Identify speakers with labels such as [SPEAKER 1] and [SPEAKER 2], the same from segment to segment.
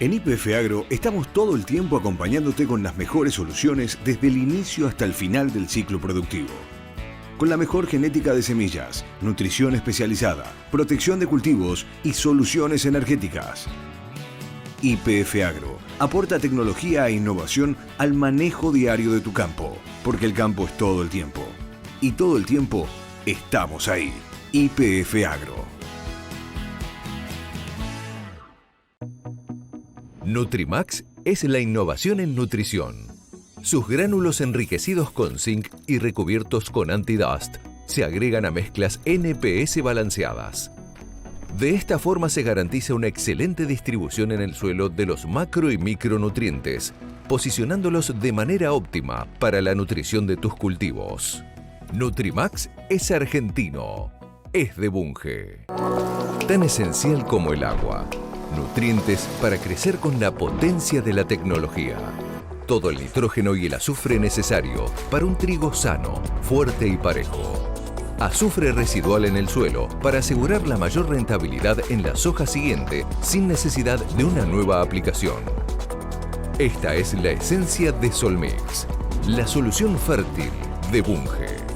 [SPEAKER 1] En YPF Agro estamos todo el tiempo acompañándote con las mejores soluciones desde el inicio hasta el final del ciclo productivo. Con la mejor genética de semillas, nutrición especializada, protección de cultivos y soluciones energéticas. YPF Agro aporta tecnología e innovación al manejo diario de tu campo, porque el campo es todo el tiempo. Y todo el tiempo estamos ahí. YPF Agro.
[SPEAKER 2] Nutrimax es la innovación en nutrición. Sus gránulos enriquecidos con zinc y recubiertos con anti-dust se agregan a mezclas NPS balanceadas. De esta forma se garantiza una excelente distribución en el suelo de los macro y micronutrientes, posicionándolos de manera óptima para la nutrición de tus cultivos. Nutrimax es argentino, es de Bunge. Tan esencial como el agua. Nutrientes para crecer con la potencia de la tecnología. Todo el nitrógeno y el azufre necesario para un trigo sano, fuerte y parejo. Azufre residual en el suelo para asegurar la mayor rentabilidad en la soja siguiente sin necesidad de una nueva aplicación. Esta es la esencia de Solmix, la solución fértil de Bunge.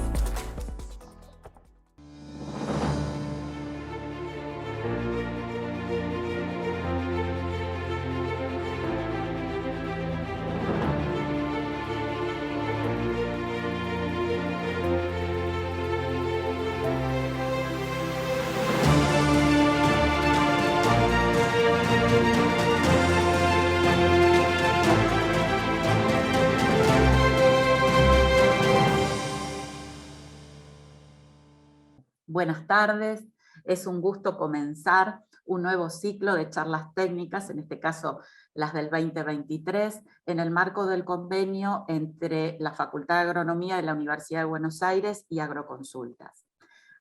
[SPEAKER 3] Buenas tardes, es un gusto comenzar un nuevo ciclo de charlas técnicas, en este caso las del 2023, en el marco del convenio entre la Facultad de Agronomía de la Universidad de Buenos Aires y Agroconsultas.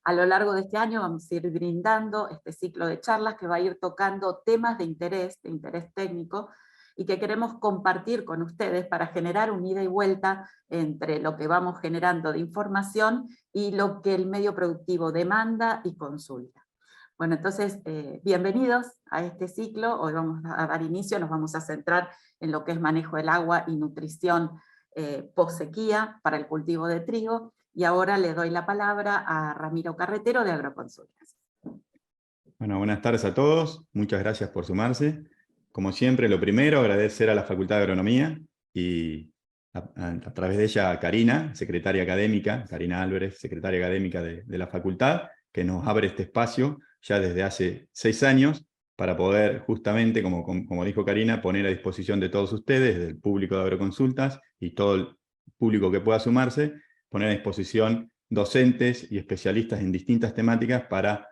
[SPEAKER 3] A lo largo de este año vamos a ir brindando este ciclo de charlas que va a ir tocando temas de interés técnico, y que queremos compartir con ustedes para generar un ida y vuelta entre lo que vamos generando de información y lo que el medio productivo demanda y consulta. Bueno, entonces, bienvenidos a este ciclo. Hoy vamos a dar inicio, nos vamos a centrar en lo que es manejo del agua y nutrición post-sequía para el cultivo de trigo, y ahora le doy la palabra a Ramiro Carretero de Agroconsultas.
[SPEAKER 4] Bueno, buenas tardes a todos, muchas gracias por sumarse. Como siempre, lo primero, agradecer a la Facultad de Agronomía y a través de ella a Karina, secretaria académica, Karina Álvarez, secretaria académica de la Facultad, que nos abre este espacio ya desde hace 6 años para poder justamente, como dijo Karina, poner a disposición de todos ustedes, del público de Agroconsultas y todo el público que pueda sumarse, poner a disposición docentes y especialistas en distintas temáticas para,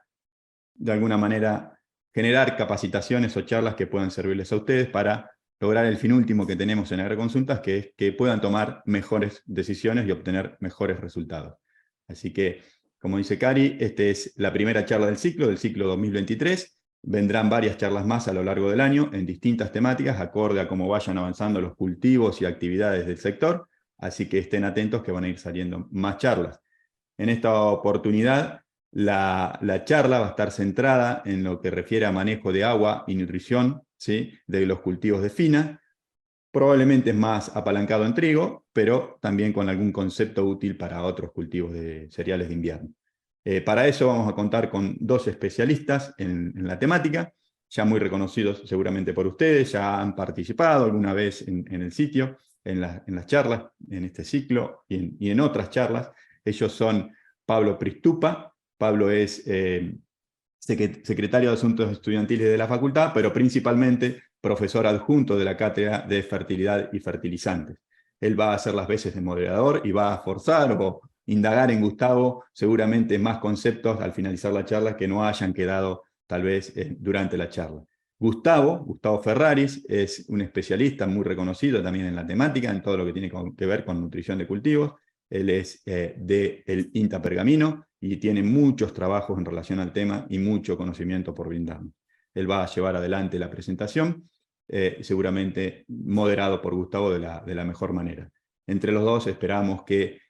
[SPEAKER 4] de alguna manera, generar capacitaciones o charlas que puedan servirles a ustedes para lograr el fin último que tenemos en Agroconsultas, que es que puedan tomar mejores decisiones y obtener mejores resultados. Así que, como dice Cari, esta es la primera charla del ciclo 2023. Vendrán varias charlas más a lo largo del año en distintas temáticas, acorde a cómo vayan avanzando los cultivos y actividades del sector, así que estén atentos que van a ir saliendo más charlas. En esta oportunidad, la charla va a estar centrada en lo que refiere a manejo de agua y nutrición, ¿sí?, de los cultivos de fina. Probablemente es más apalancado en trigo, pero también con algún concepto útil para otros cultivos de cereales de invierno. Para eso vamos a contar con 2 especialistas en la temática, ya muy reconocidos seguramente por ustedes, ya han participado alguna vez en el sitio, en las charlas, en este ciclo y en otras charlas. Ellos son Pablo Pristupa. Pablo es secretario de Asuntos Estudiantiles de la Facultad, pero principalmente profesor adjunto de la Cátedra de Fertilidad y Fertilizantes. Él va a hacer las veces de moderador y va a forzar o indagar en Gustavo seguramente más conceptos al finalizar la charla que no hayan quedado tal vez durante la charla. Gustavo Ferraris es un especialista muy reconocido también en la temática, en todo lo que tiene que ver con nutrición de cultivos. Él es del INTA Pergamino y tiene muchos trabajos en relación al tema y mucho conocimiento por brindarnos. Él va a llevar adelante la presentación, seguramente moderado por Gustavo de la mejor manera. Entre los dos esperamos que,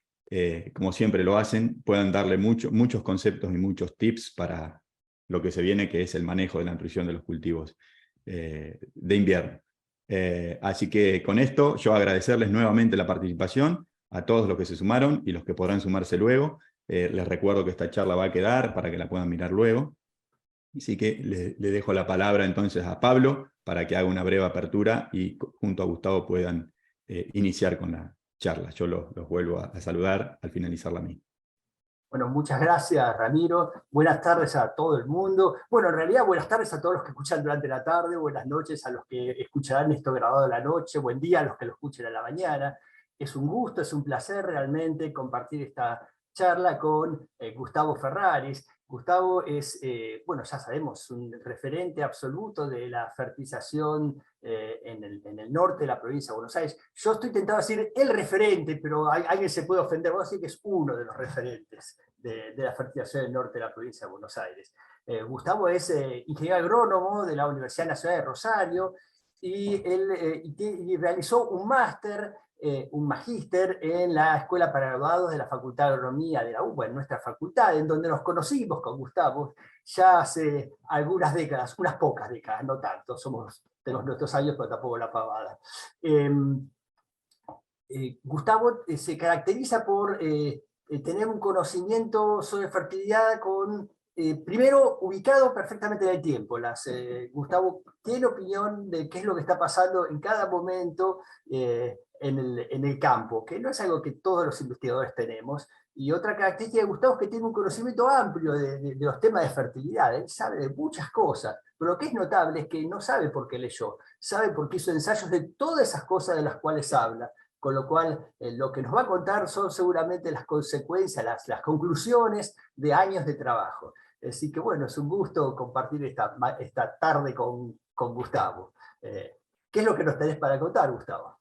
[SPEAKER 4] como siempre lo hacen, puedan darle muchos conceptos y muchos tips para lo que se viene, que es el manejo de la nutrición de los cultivos de invierno. Así que con esto yo agradecerles nuevamente la participación a todos los que se sumaron y los que podrán sumarse luego. Les recuerdo que esta charla va a quedar para que la puedan mirar luego. Así que le dejo la palabra entonces a Pablo para que haga una breve apertura y junto a Gustavo puedan iniciar con la charla. Yo los vuelvo a saludar al finalizar la misma.
[SPEAKER 5] Bueno, muchas gracias, Ramiro. Buenas tardes a todo el mundo. Bueno, en realidad, buenas tardes a todos los que escuchan durante la tarde, buenas noches a los que escucharán esto grabado en la noche, buen día a los que lo escuchen a la mañana. Es un gusto, es un placer realmente compartir esta charla con Gustavo Ferraris. Gustavo es, bueno, ya sabemos, un referente absoluto de la fertilización en el norte de la provincia de Buenos Aires. Yo estoy tentado a decir el referente, pero alguien se puede ofender. Voy a decir que es uno de los referentes de la fertilización del norte de la provincia de Buenos Aires. Gustavo es ingeniero agrónomo de la Universidad Nacional de Rosario y él realizó un máster, un magíster en la Escuela para Graduados de la Facultad de Agronomía de la UBA, en nuestra facultad, en donde nos conocimos con Gustavo ya hace algunas décadas, unas pocas décadas, no tanto, tenemos nuestros años, pero tampoco la pavada. Gustavo se caracteriza por tener un conocimiento sobre fertilidad primero ubicado perfectamente en el tiempo. Gustavo tiene opinión de qué es lo que está pasando en cada momento en el campo, que no es algo que todos los investigadores tenemos. Y otra característica de Gustavo es que tiene un conocimiento amplio de los temas de fertilidad. Él sabe de muchas cosas, pero lo que es notable es que no sabe por qué leyó, sabe porque hizo ensayos de todas esas cosas de las cuales habla. Con lo cual, lo que nos va a contar son seguramente las consecuencias, las conclusiones de años de trabajo. Así que bueno, es un gusto compartir esta tarde con Gustavo. ¿Qué es lo que nos tenés para contar, Gustavo?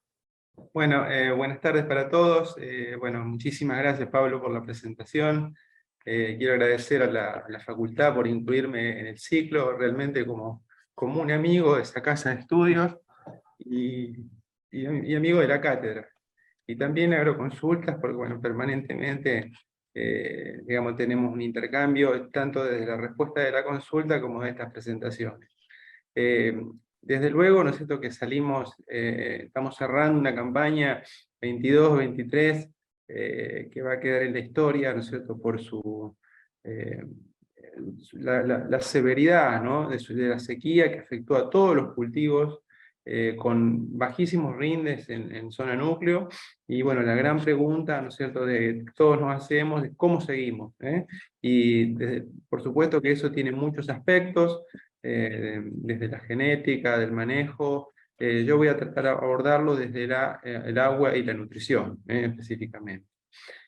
[SPEAKER 6] Bueno, buenas tardes para todos. Bueno, muchísimas gracias, Pablo, por la presentación. Quiero agradecer a la facultad por incluirme en el ciclo, realmente como un amigo de esa casa de estudios y amigo de la cátedra. Y también Agroconsultas, porque bueno, permanentemente digamos, tenemos un intercambio, tanto desde la respuesta de la consulta como de estas presentaciones. Desde luego, ¿no es cierto?, que estamos cerrando una campaña 22-23, que va a quedar en la historia, ¿no es cierto?, por la severidad, ¿no?, de la sequía que afectó a todos los cultivos, con bajísimos rindes en zona núcleo, y bueno, la gran pregunta, ¿no es cierto?, de todos nos hacemos es cómo seguimos, y por supuesto que eso tiene muchos aspectos, desde la genética, del manejo. Yo voy a tratar de abordarlo desde el agua y la nutrición, específicamente.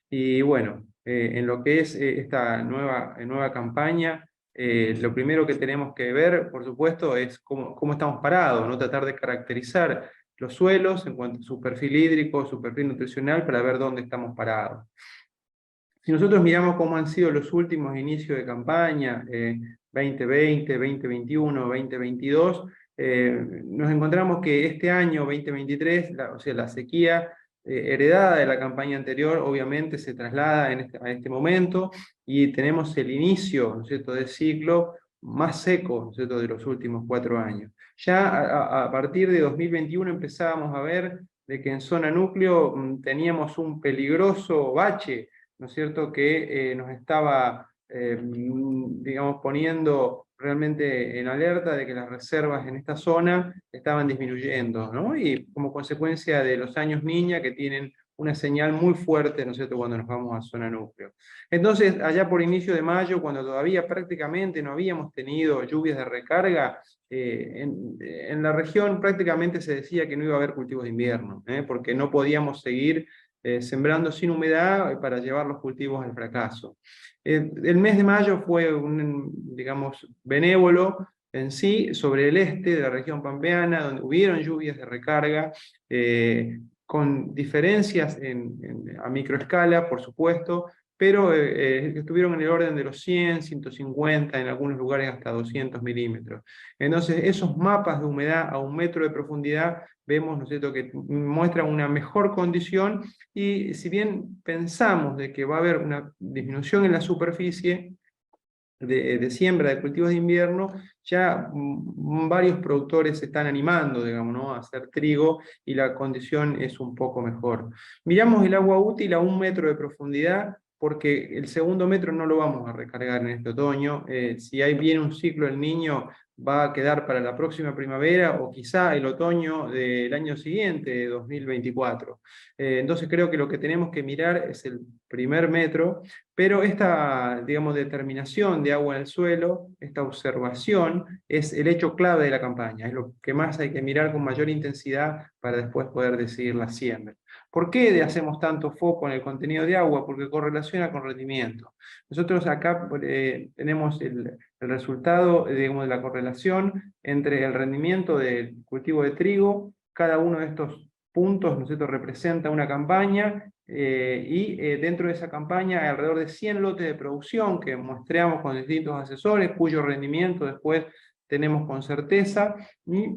[SPEAKER 6] Y bueno, en lo que es esta nueva campaña, lo primero que tenemos que ver, por supuesto, es cómo estamos parados, ¿no? Tratar de caracterizar los suelos en cuanto a su perfil hídrico, su perfil nutricional, para ver dónde estamos parados. Si nosotros miramos cómo han sido los últimos inicios de campaña, 2020, 2021, 2022, nos encontramos que este año, 2023, o sea, la sequía heredada de la campaña anterior, obviamente se traslada a este momento, y tenemos el inicio, ¿no es cierto?, del ciclo más seco, ¿no es cierto?, de los últimos 4 años. Ya a partir de 2021 empezábamos a ver de que en zona núcleo teníamos un peligroso bache, ¿no es cierto?, que nos estaba, digamos, poniendo realmente en alerta de que las reservas en esta zona estaban disminuyendo, ¿no? Y como consecuencia de los años niña, que tienen una señal muy fuerte, ¿no es cierto?, cuando nos vamos a zona núcleo. Entonces, allá por inicio de mayo, cuando todavía prácticamente no habíamos tenido lluvias de recarga, en la región prácticamente se decía que no iba a haber cultivos de invierno, porque no podíamos seguir sembrando sin humedad para llevar los cultivos al fracaso. El mes de mayo fue digamos, benévolo en sí, sobre el este de la región pampeana, donde hubieron lluvias de recarga, con diferencias a microescala, por supuesto, pero estuvieron en el orden de los 100, 150, en algunos lugares hasta 200 milímetros. Entonces, esos mapas de humedad a 1 metro de profundidad, vemos, ¿no es cierto?, que muestran una mejor condición, y si bien pensamos de que va a haber una disminución en la superficie, de siembra de cultivos de invierno, ya varios productores se están animando, digamos, ¿no?, a hacer trigo y la condición es un poco mejor. Miramos el agua útil a 1 metro de profundidad, porque el segundo metro no lo vamos a recargar en este otoño. Si hay bien un ciclo El Niño, va a quedar para la próxima primavera o quizá el otoño del año siguiente, de 2024. Entonces creo que lo que tenemos que mirar es el primer metro, pero esta, digamos, determinación de agua en el suelo, esta observación, es el hecho clave de la campaña, es lo que más hay que mirar con mayor intensidad para después poder decidir la siembra. ¿Por qué hacemos tanto foco en el contenido de agua? Porque correlaciona con rendimiento. Nosotros acá tenemos el resultado, digamos, de la correlación entre el rendimiento del cultivo de trigo. Cada uno de estos puntos, ¿no es cierto?, representa una campaña, y dentro de esa campaña hay alrededor de 100 lotes de producción que muestreamos con distintos asesores, cuyo rendimiento después tenemos con certeza, y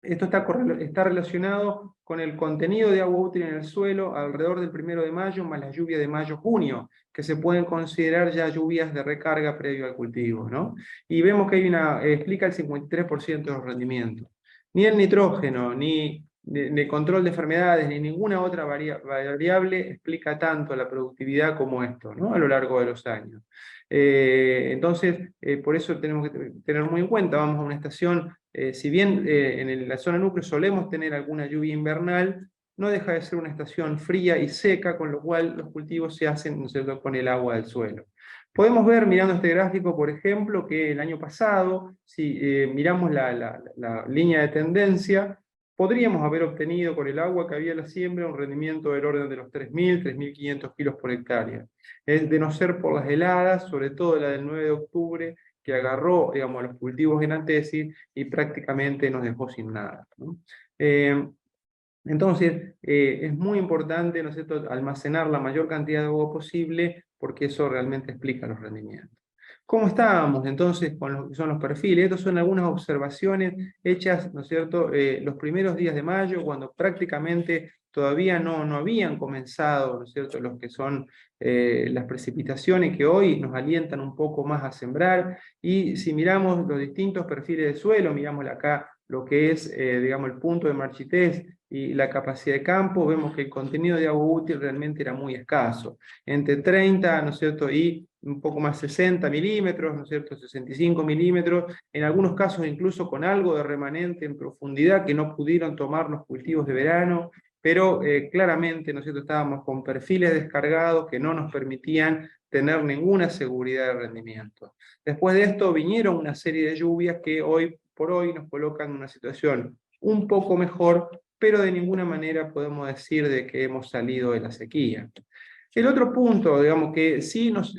[SPEAKER 6] esto está relacionado con el contenido de agua útil en el suelo alrededor del 1 de mayo, más las lluvias de mayo-junio, que se pueden considerar ya lluvias de recarga previo al cultivo, ¿no? Y vemos que explica el 53% de los rendimientos. Ni el nitrógeno, ni de control de enfermedades, ni ninguna otra variable explica tanto la productividad como esto, ¿no?, a lo largo de los años. Entonces, por eso tenemos que tener muy en cuenta, vamos a una estación, si bien en la zona núcleo solemos tener alguna lluvia invernal, no deja de ser una estación fría y seca, con lo cual los cultivos se hacen, ¿no es cierto?, con el agua del suelo. Podemos ver, mirando este gráfico, por ejemplo, que el año pasado, si miramos la línea de tendencia, podríamos haber obtenido con el agua que había en la siembra un rendimiento del orden de los 3.000, 3.500 kilos por hectárea. Es de no ser por las heladas, sobre todo la del 9 de octubre, que agarró, digamos, a los cultivos en antesis y prácticamente nos dejó sin nada, ¿no? Entonces, es muy importante, ¿no es cierto?, almacenar la mayor cantidad de agua posible, porque eso realmente explica los rendimientos. ¿Cómo estábamos entonces con lo que son los perfiles? Estas son algunas observaciones hechas, ¿no es cierto?, los primeros días de mayo, cuando prácticamente todavía no habían comenzado, ¿no es cierto?, los que son las precipitaciones que hoy nos alientan un poco más a sembrar. Y si miramos los distintos perfiles de suelo, miramos acá lo que es, digamos, el punto de marchitez y la capacidad de campo, vemos que el contenido de agua útil realmente era muy escaso, entre 30, ¿no es cierto?, y un poco más 60 milímetros, ¿no es cierto?, 65 milímetros, en algunos casos incluso con algo de remanente en profundidad que no pudieron tomar los cultivos de verano, pero claramente, ¿no es cierto?, estábamos con perfiles descargados que no nos permitían tener ninguna seguridad de rendimiento. Después de esto vinieron una serie de lluvias que hoy por hoy nos colocan en una situación un poco mejor, pero de ninguna manera podemos decir de que hemos salido de la sequía. El otro punto, digamos, que sí nos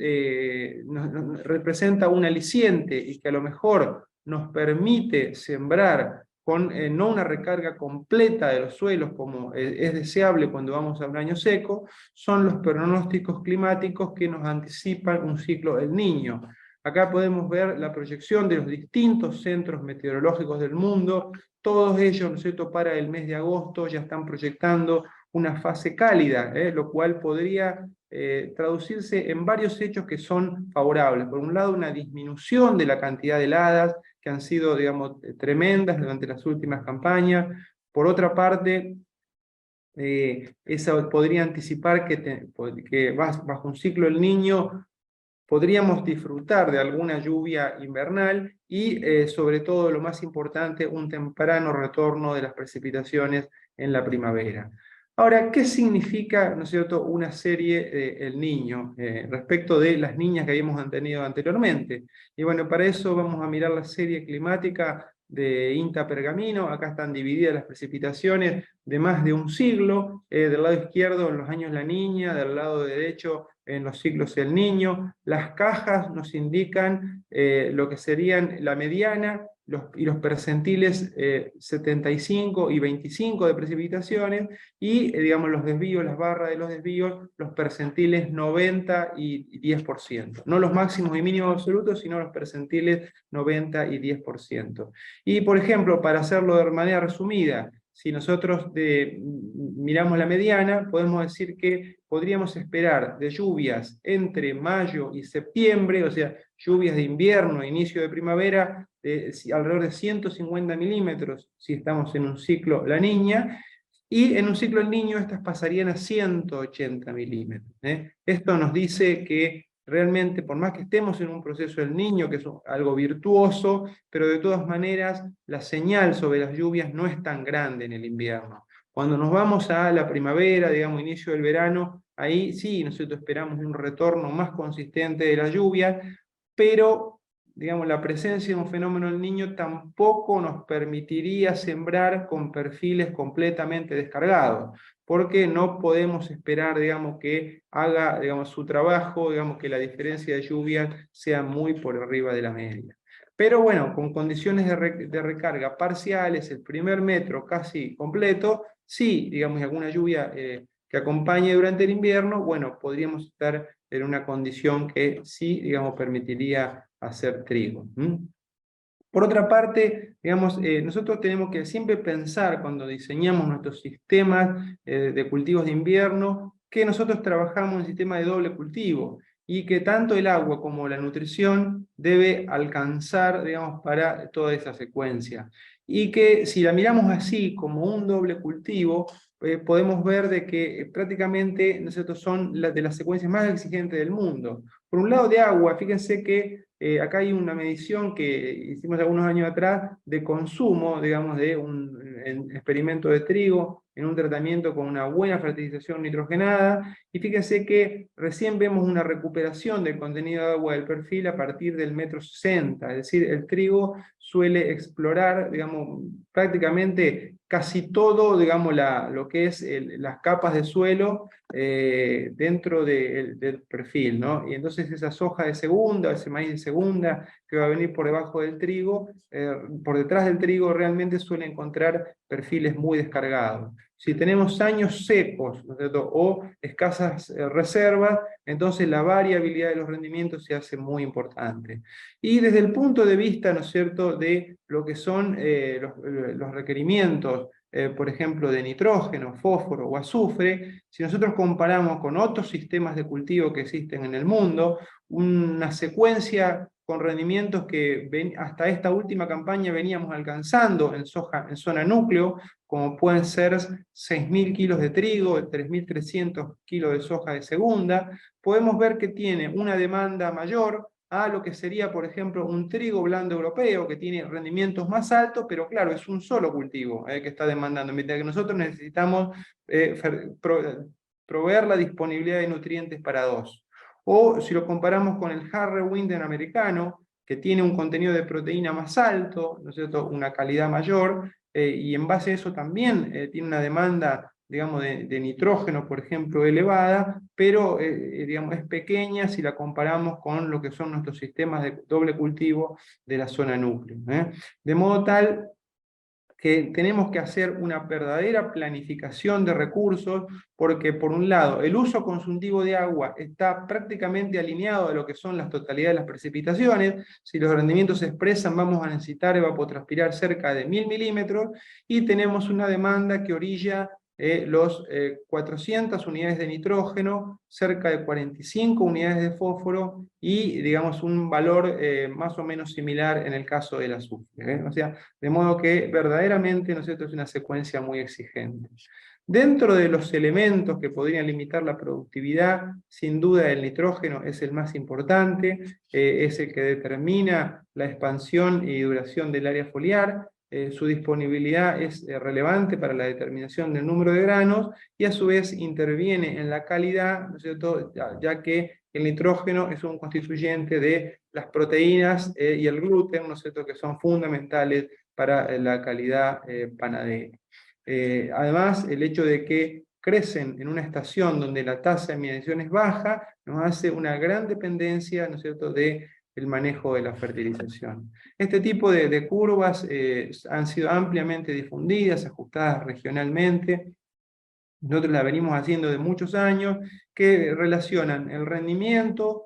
[SPEAKER 6] representa un aliciente y que a lo mejor nos permite sembrar con no una recarga completa de los suelos como es deseable cuando vamos a un año seco, son los pronósticos climáticos que nos anticipan un ciclo El Niño. Acá podemos ver la proyección de los distintos centros meteorológicos del mundo. Todos ellos, ¿no es cierto?, para el mes de agosto ya están proyectando una fase cálida, lo cual podría traducirse en varios hechos que son favorables. Por un lado, una disminución de la cantidad de heladas, que han sido, digamos, tremendas durante las últimas campañas. Por otra parte, eso podría anticipar que bajo un ciclo El Niño podríamos disfrutar de alguna lluvia invernal y, sobre todo, lo más importante, un temprano retorno de las precipitaciones en la primavera. Ahora, ¿qué significa, ¿no es cierto?, una serie de El Niño respecto de las niñas que habíamos tenido anteriormente? Y bueno, para eso vamos a mirar la serie climática de INTA Pergamino. Acá están divididas las precipitaciones de más de un siglo, del lado izquierdo en los años La Niña, del lado derecho en los ciclos El Niño. Las cajas nos indican lo que serían la mediana y los percentiles 75 y 25 de precipitaciones, y digamos los desvíos, las barras de los desvíos, los percentiles 90 y 10%. No los máximos y mínimos absolutos, sino los percentiles 90 y 10%. Y por ejemplo, para hacerlo de manera resumida, si nosotros miramos la mediana, podemos decir que podríamos esperar de lluvias entre mayo y septiembre, o sea, lluvias de invierno e inicio de primavera, alrededor de 150 milímetros, si estamos en un ciclo La Niña, y en un ciclo El Niño estas pasarían a 180 milímetros. Esto nos dice que realmente, por más que estemos en un proceso del Niño, que es algo virtuoso, pero de todas maneras la señal sobre las lluvias no es tan grande en el invierno. Cuando nos vamos a la primavera, digamos, inicio del verano, ahí sí, nosotros esperamos un retorno más consistente de las lluvias, pero digamos, la presencia de un fenómeno del Niño tampoco nos permitiría sembrar con perfiles completamente descargados, porque no podemos esperar, digamos, que haga, digamos, su trabajo, digamos, que la diferencia de lluvia sea muy por arriba de la media. Pero bueno, con condiciones de recarga parciales, el primer metro casi completo, sí, digamos, alguna lluvia que acompañe durante el invierno, bueno, podríamos estar en una condición que sí, digamos, permitiría hacer trigo. Por otra parte, digamos, nosotros tenemos que siempre pensar cuando diseñamos nuestros sistemas de cultivos de invierno, que nosotros trabajamos en sistema de doble cultivo, y que tanto el agua como la nutrición debe alcanzar, digamos, para toda esa secuencia. Y que si la miramos así, como un doble cultivo, podemos ver de que prácticamente nosotros son de las secuencias más exigentes del mundo. Por un lado de agua, fíjense que acá hay una medición que hicimos algunos años atrás de consumo, digamos, de un experimento de trigo en un tratamiento con una buena fertilización nitrogenada, y fíjense que recién vemos una recuperación del contenido de agua del perfil a partir del metro 60, es decir, el trigo suele explorar, digamos, prácticamente casi todo, digamos, lo que es las capas de suelo dentro del perfil, ¿no? Y entonces esa soja de segunda, ese maíz de segunda que va a venir por debajo del trigo, por detrás del trigo realmente suele encontrar perfiles muy descargados. Si tenemos años secos, ¿no es cierto?, o escasas reservas, entonces la variabilidad de los rendimientos se hace muy importante. Y desde el punto de vista, ¿no es cierto?, de lo que son los requerimientos, por ejemplo, de nitrógeno, fósforo o azufre, si nosotros comparamos con otros sistemas de cultivo que existen en el mundo, una secuencia con rendimientos que hasta esta última campaña veníamos alcanzando en zona núcleo, como pueden ser 6.000 kilos de trigo, 3.300 kilos de soja de segunda, podemos ver que tiene una demanda mayor a lo que sería, por ejemplo, un trigo blando europeo, que tiene rendimientos más altos, pero claro, es un solo cultivo que está demandando, mientras que nosotros necesitamos proveer la disponibilidad de nutrientes para dos. O si lo comparamos con el Harry Winden americano, que tiene un contenido de proteína más alto, ¿no es cierto?, una calidad mayor, y en base a eso también tiene una demanda, digamos, de nitrógeno, por ejemplo, elevada, pero digamos, es pequeña si la comparamos con lo que son nuestros sistemas de doble cultivo de la zona núcleo. De modo tal que tenemos que hacer una verdadera planificación de recursos, porque por un lado el uso consultivo de agua está prácticamente alineado a lo que son las totalidades de las precipitaciones. Si los rendimientos se expresan, vamos a necesitar evapotranspirar cerca de 1000 milímetros, y tenemos una demanda que orilla los 400 unidades de nitrógeno, cerca de 45 unidades de fósforo, y digamos un valor más o menos similar en el caso del azufre. O sea, de modo que verdaderamente, ¿no es cierto?, es una secuencia muy exigente. Dentro de los elementos que podrían limitar la productividad, sin duda el nitrógeno es el más importante, es el que determina la expansión y duración del área foliar. Su disponibilidad es relevante para la determinación del número de granos, y a su vez interviene en la calidad, ¿no es cierto?, ya que el nitrógeno es un constituyente de las proteínas y el gluten, ¿no es cierto?, que son fundamentales para la calidad panadera. Además, el hecho de que crecen en una estación donde la tasa de migración es baja, nos hace una gran dependencia, ¿no es cierto?, de el manejo de la fertilización. Este tipo de curvas han sido ampliamente difundidas, ajustadas regionalmente. Nosotros la venimos haciendo de muchos años, que relacionan el rendimiento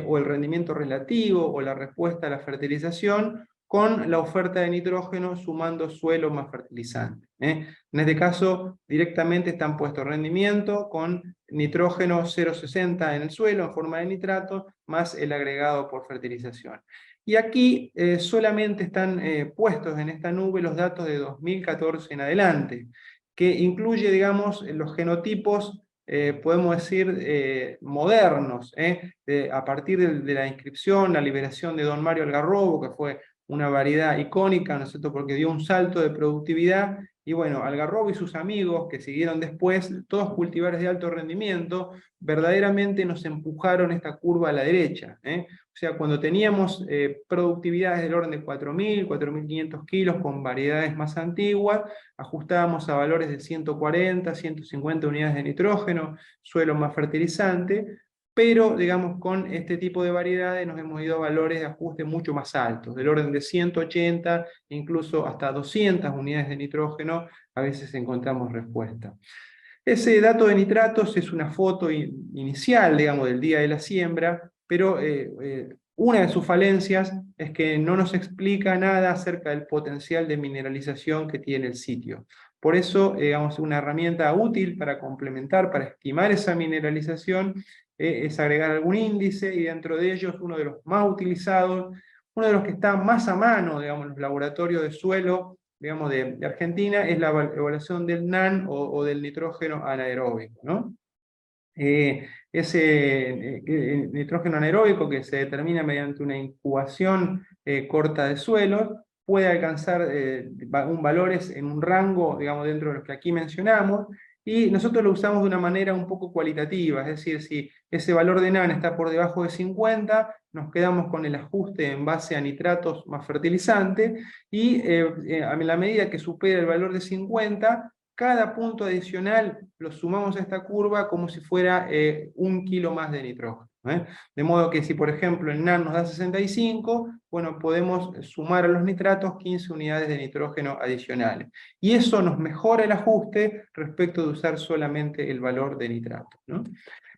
[SPEAKER 6] o el rendimiento relativo o la respuesta a la fertilización con la oferta de nitrógeno sumando suelo más fertilizante. En este caso, directamente están puestos rendimiento con nitrógeno 0,60 en el suelo en forma de nitrato, más el agregado por fertilización. Y aquí solamente están puestos en esta nube los datos de 2014 en adelante, que incluye, digamos, los genotipos, podemos decir, modernos, a partir de la inscripción, la liberación de Don Mario Algarrobo, que fue una variedad icónica, ¿no es cierto?, porque dio un salto de productividad, y bueno, Algarrobo y sus amigos que siguieron después, todos cultivares de alto rendimiento, verdaderamente nos empujaron esta curva a la derecha. O sea, cuando teníamos productividades del orden de 4.000, 4.500 kilos con variedades más antiguas, ajustábamos a valores de 140, 150 unidades de nitrógeno, suelo más fertilizante, pero, digamos, con este tipo de variedades nos hemos ido a valores de ajuste mucho más altos, del orden de 180, incluso hasta 200 unidades de nitrógeno, a veces encontramos respuesta. Ese dato de nitratos es una foto inicial, digamos, del día de la siembra, pero una de sus falencias es que no nos explica nada acerca del potencial de mineralización que tiene el sitio. Por eso, digamos, una herramienta útil para complementar, para estimar esa mineralización, es agregar algún índice, y dentro de ellos uno de los más utilizados, uno de los que está más a mano, digamos, en los laboratorios de suelo, digamos, de Argentina, es la evaluación del NAN o del nitrógeno anaeróbico, ¿no? Ese nitrógeno anaeróbico, que se determina mediante una incubación corta de suelos, puede alcanzar valores en un rango, digamos, dentro de los que aquí mencionamos, y nosotros lo usamos de una manera un poco cualitativa, es decir, si ese valor de NAN está por debajo de 50, nos quedamos con el ajuste en base a nitratos más fertilizante, y a la medida que supera el valor de 50, cada punto adicional lo sumamos a esta curva como si fuera 1 kilo más de nitrógeno. De modo que si, por ejemplo, el NAN nos da 65, bueno, podemos sumar a los nitratos 15 unidades de nitrógeno adicionales. Y eso nos mejora el ajuste respecto de usar solamente el valor de nitrato, ¿no?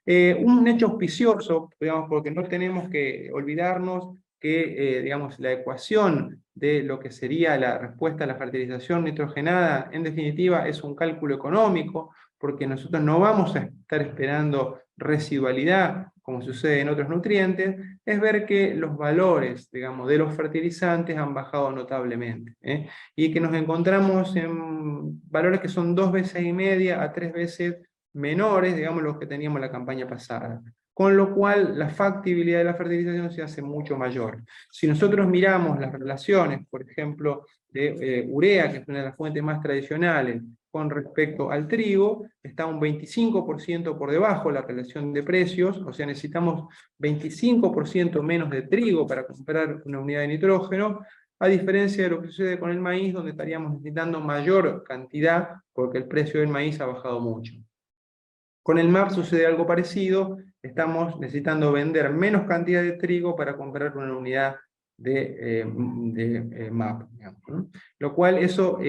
[SPEAKER 6] Un hecho auspicioso, digamos, porque no tenemos que olvidarnos que digamos, la ecuación de lo que sería la respuesta a la fertilización nitrogenada, en definitiva, es un cálculo económico, porque nosotros no vamos a estar esperando residualidad, como sucede en otros nutrientes, es ver que los valores, digamos, de los fertilizantes han bajado notablemente, y que nos encontramos en valores que son 2,5 veces a 3 veces menores, digamos, los que teníamos en la campaña pasada. Con lo cual la factibilidad de la fertilización se hace mucho mayor. Si nosotros miramos las relaciones, por ejemplo, de urea, que es una de las fuentes más tradicionales, con respecto al trigo, está un 25% por debajo la relación de precios, o sea, necesitamos 25% menos de trigo para comprar una unidad de nitrógeno, a diferencia de lo que sucede con el maíz, donde estaríamos necesitando mayor cantidad, porque el precio del maíz ha bajado mucho. Con el MAP sucede algo parecido, estamos necesitando vender menos cantidad de trigo para comprar una unidad de MAP, digamos, ¿no? Lo cual eso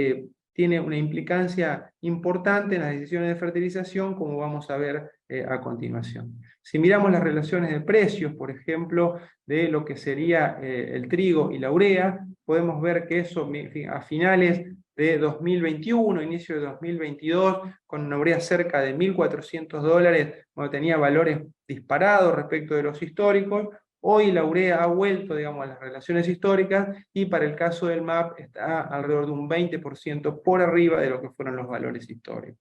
[SPEAKER 6] tiene una implicancia importante en las decisiones de fertilización, como vamos a ver a continuación. Si miramos las relaciones de precios, por ejemplo, de lo que sería el trigo y la urea, podemos ver que eso a finales de 2021, inicio de 2022, con una urea cerca de $1.400, bueno, tenía valores disparados respecto de los históricos. Hoy la urea ha vuelto, digamos, a las relaciones históricas, y para el caso del MAP está alrededor de un 20% por arriba de lo que fueron los valores históricos.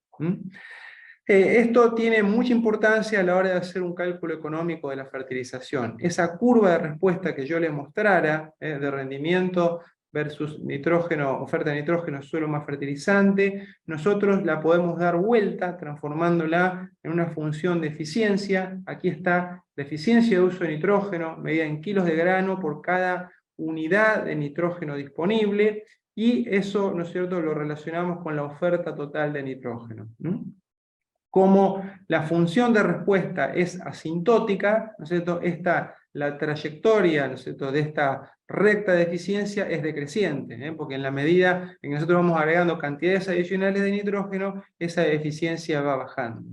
[SPEAKER 6] Esto tiene mucha importancia a la hora de hacer un cálculo económico de la fertilización. Esa curva de respuesta que yo les mostrara, de rendimiento versus nitrógeno, oferta de nitrógeno, suelo más fertilizante, nosotros la podemos dar vuelta transformándola en una función de eficiencia. Aquí está la eficiencia de uso de nitrógeno, medida en kilos de grano por cada unidad de nitrógeno disponible, y eso, ¿no es cierto?, lo relacionamos con la oferta total de nitrógeno. Como la función de respuesta es asintótica, ¿no es cierto?, la trayectoria, ¿no es cierto?, de esta recta de eficiencia es decreciente, porque en la medida en que nosotros vamos agregando cantidades adicionales de nitrógeno, esa eficiencia va bajando.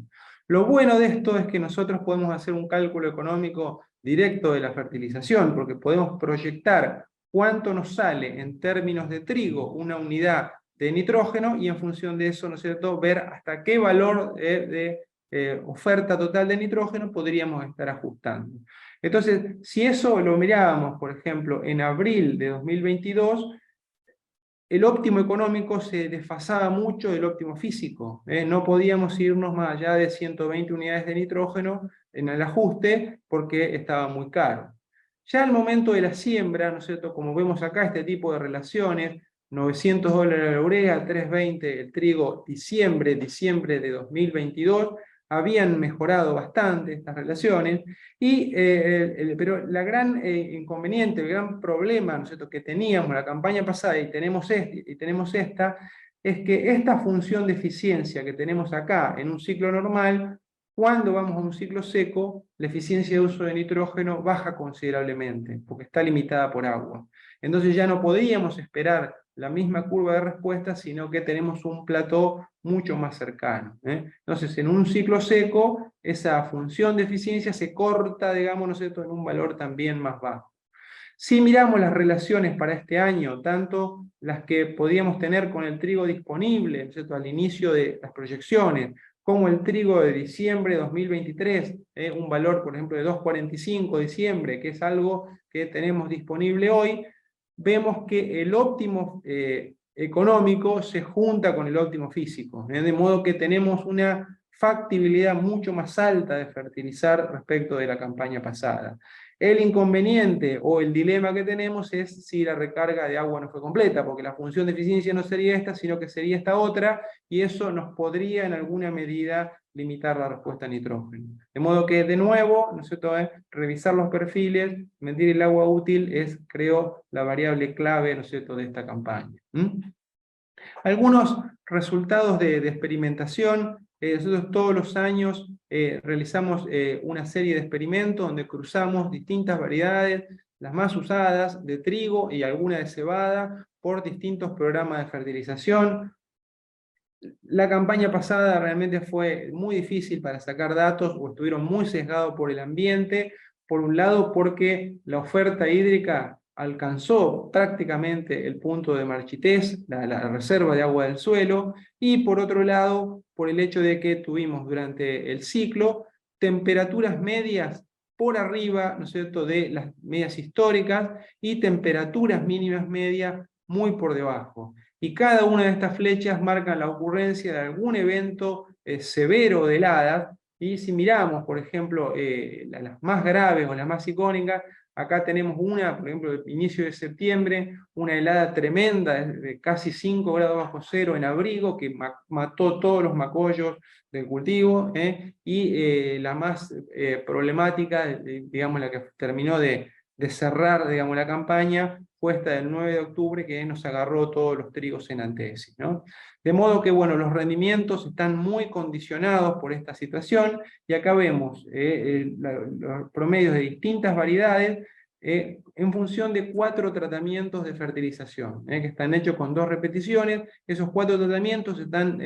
[SPEAKER 6] Lo bueno de esto es que nosotros podemos hacer un cálculo económico directo de la fertilización, porque podemos proyectar cuánto nos sale en términos de trigo una unidad de nitrógeno, y en función de eso, ¿no es cierto?, ver hasta qué valor de oferta total de nitrógeno podríamos estar ajustando. Entonces, si eso lo mirábamos, por ejemplo, en abril de 2022, el óptimo económico se desfasaba mucho del óptimo físico. No podíamos irnos más allá de 120 unidades de nitrógeno en el ajuste porque estaba muy caro. Ya al momento de la siembra, ¿no es cierto?, como vemos acá, este tipo de relaciones, $900 la urea, 320 el trigo, diciembre de 2022, habían mejorado bastante estas relaciones, pero la gran inconveniente, el gran problema, ¿no es cierto?, que teníamos la campaña pasada y tenemos esta, es que esta función de eficiencia que tenemos acá en un ciclo normal, cuando vamos a un ciclo seco, la eficiencia de uso de nitrógeno baja considerablemente, porque está limitada por agua. Entonces ya no podíamos esperar la misma curva de respuesta, sino que tenemos un plató mucho más cercano. Entonces, en un ciclo seco, esa función de eficiencia se corta, digamos, ¿no es cierto?, en un valor también más bajo. Si miramos las relaciones para este año, tanto las que podíamos tener con el trigo disponible, ¿no es cierto?, al inicio de las proyecciones, como el trigo de diciembre de 2023, un valor, por ejemplo, de 2.45 de diciembre, que es algo que tenemos disponible hoy, vemos que el óptimo económico se junta con el óptimo físico, de modo que tenemos una factibilidad mucho más alta de fertilizar respecto de la campaña pasada. El inconveniente o el dilema que tenemos es si la recarga de agua no fue completa, porque la función de eficiencia no sería esta, sino que sería esta otra, y eso nos podría en alguna medida limitar la respuesta a nitrógeno. De modo que, de nuevo, ¿no es cierto?, revisar los perfiles, medir el agua útil es, creo, la variable clave, ¿no es cierto?, de esta campaña. Algunos resultados de experimentación. Nosotros todos los años realizamos una serie de experimentos donde cruzamos distintas variedades, las más usadas, de trigo y alguna de cebada, por distintos programas de fertilización. La campaña pasada realmente fue muy difícil para sacar datos, o estuvieron muy sesgados por el ambiente, por un lado porque la oferta hídrica alcanzó prácticamente el punto de marchitez, la reserva de agua del suelo, y por otro lado, por el hecho de que tuvimos durante el ciclo temperaturas medias por arriba, ¿no es cierto?, de las medias históricas, y temperaturas mínimas medias muy por debajo. Y cada una de estas flechas marca la ocurrencia de algún evento severo de heladas, y si miramos, por ejemplo, las más graves o las más icónicas, acá tenemos una, por ejemplo, el inicio de septiembre, una helada tremenda de casi 5 grados bajo cero en Abrigo, que mató todos los macollos del cultivo, y la más problemática, digamos, la que terminó de cerrar, digamos, la campaña, fue esta del 9 de octubre, que nos agarró todos los trigos en antesis, ¿no? De modo que, bueno, los rendimientos están muy condicionados por esta situación, y acá vemos los promedios de distintas variedades en función de 4 tratamientos de fertilización, que están hechos con 2 repeticiones. Esos 4 tratamientos están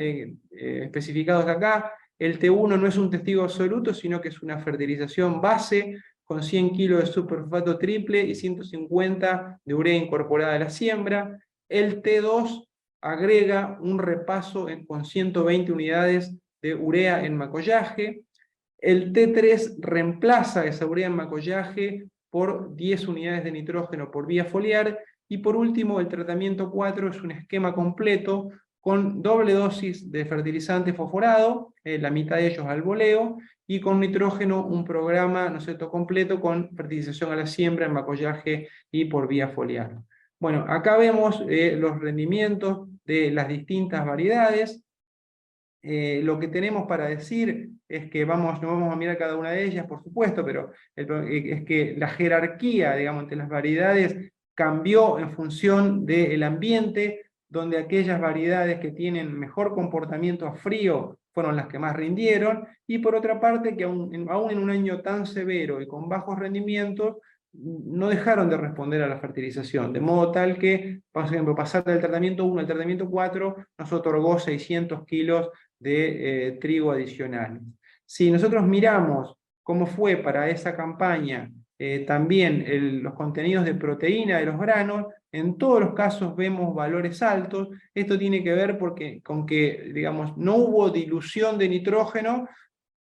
[SPEAKER 6] especificados acá. El T1 no es un testigo absoluto, sino que es una fertilización base, con 100 kilos de superfosfato triple y 150 de urea incorporada a la siembra. El T2 agrega un repaso con 120 unidades de urea en macollaje. El T3 reemplaza esa urea en macollaje por 10 unidades de nitrógeno por vía foliar. Y por último, el tratamiento 4 es un esquema completo con doble dosis de fertilizante fosforado, la mitad de ellos al voleo, y con nitrógeno un programa, ¿no es cierto?, completo con fertilización a la siembra, en macollaje y por vía foliar. Bueno, acá vemos los rendimientos de las distintas variedades. Lo que tenemos para decir es que no vamos a mirar cada una de ellas, por supuesto, pero es que la jerarquía, digamos, entre las variedades cambió en función del ambiente, donde aquellas variedades que tienen mejor comportamiento a frío fueron las que más rindieron, y por otra parte que aún en un año tan severo y con bajos rendimientos, no dejaron de responder a la fertilización, de modo tal que, por ejemplo, pasar del tratamiento 1 al tratamiento 4 nos otorgó 600 kilos de trigo adicional. Si nosotros miramos cómo fue para esa campaña también los contenidos de proteína de los granos, en todos los casos vemos valores altos. Esto tiene que ver con que, digamos, no hubo dilución de nitrógeno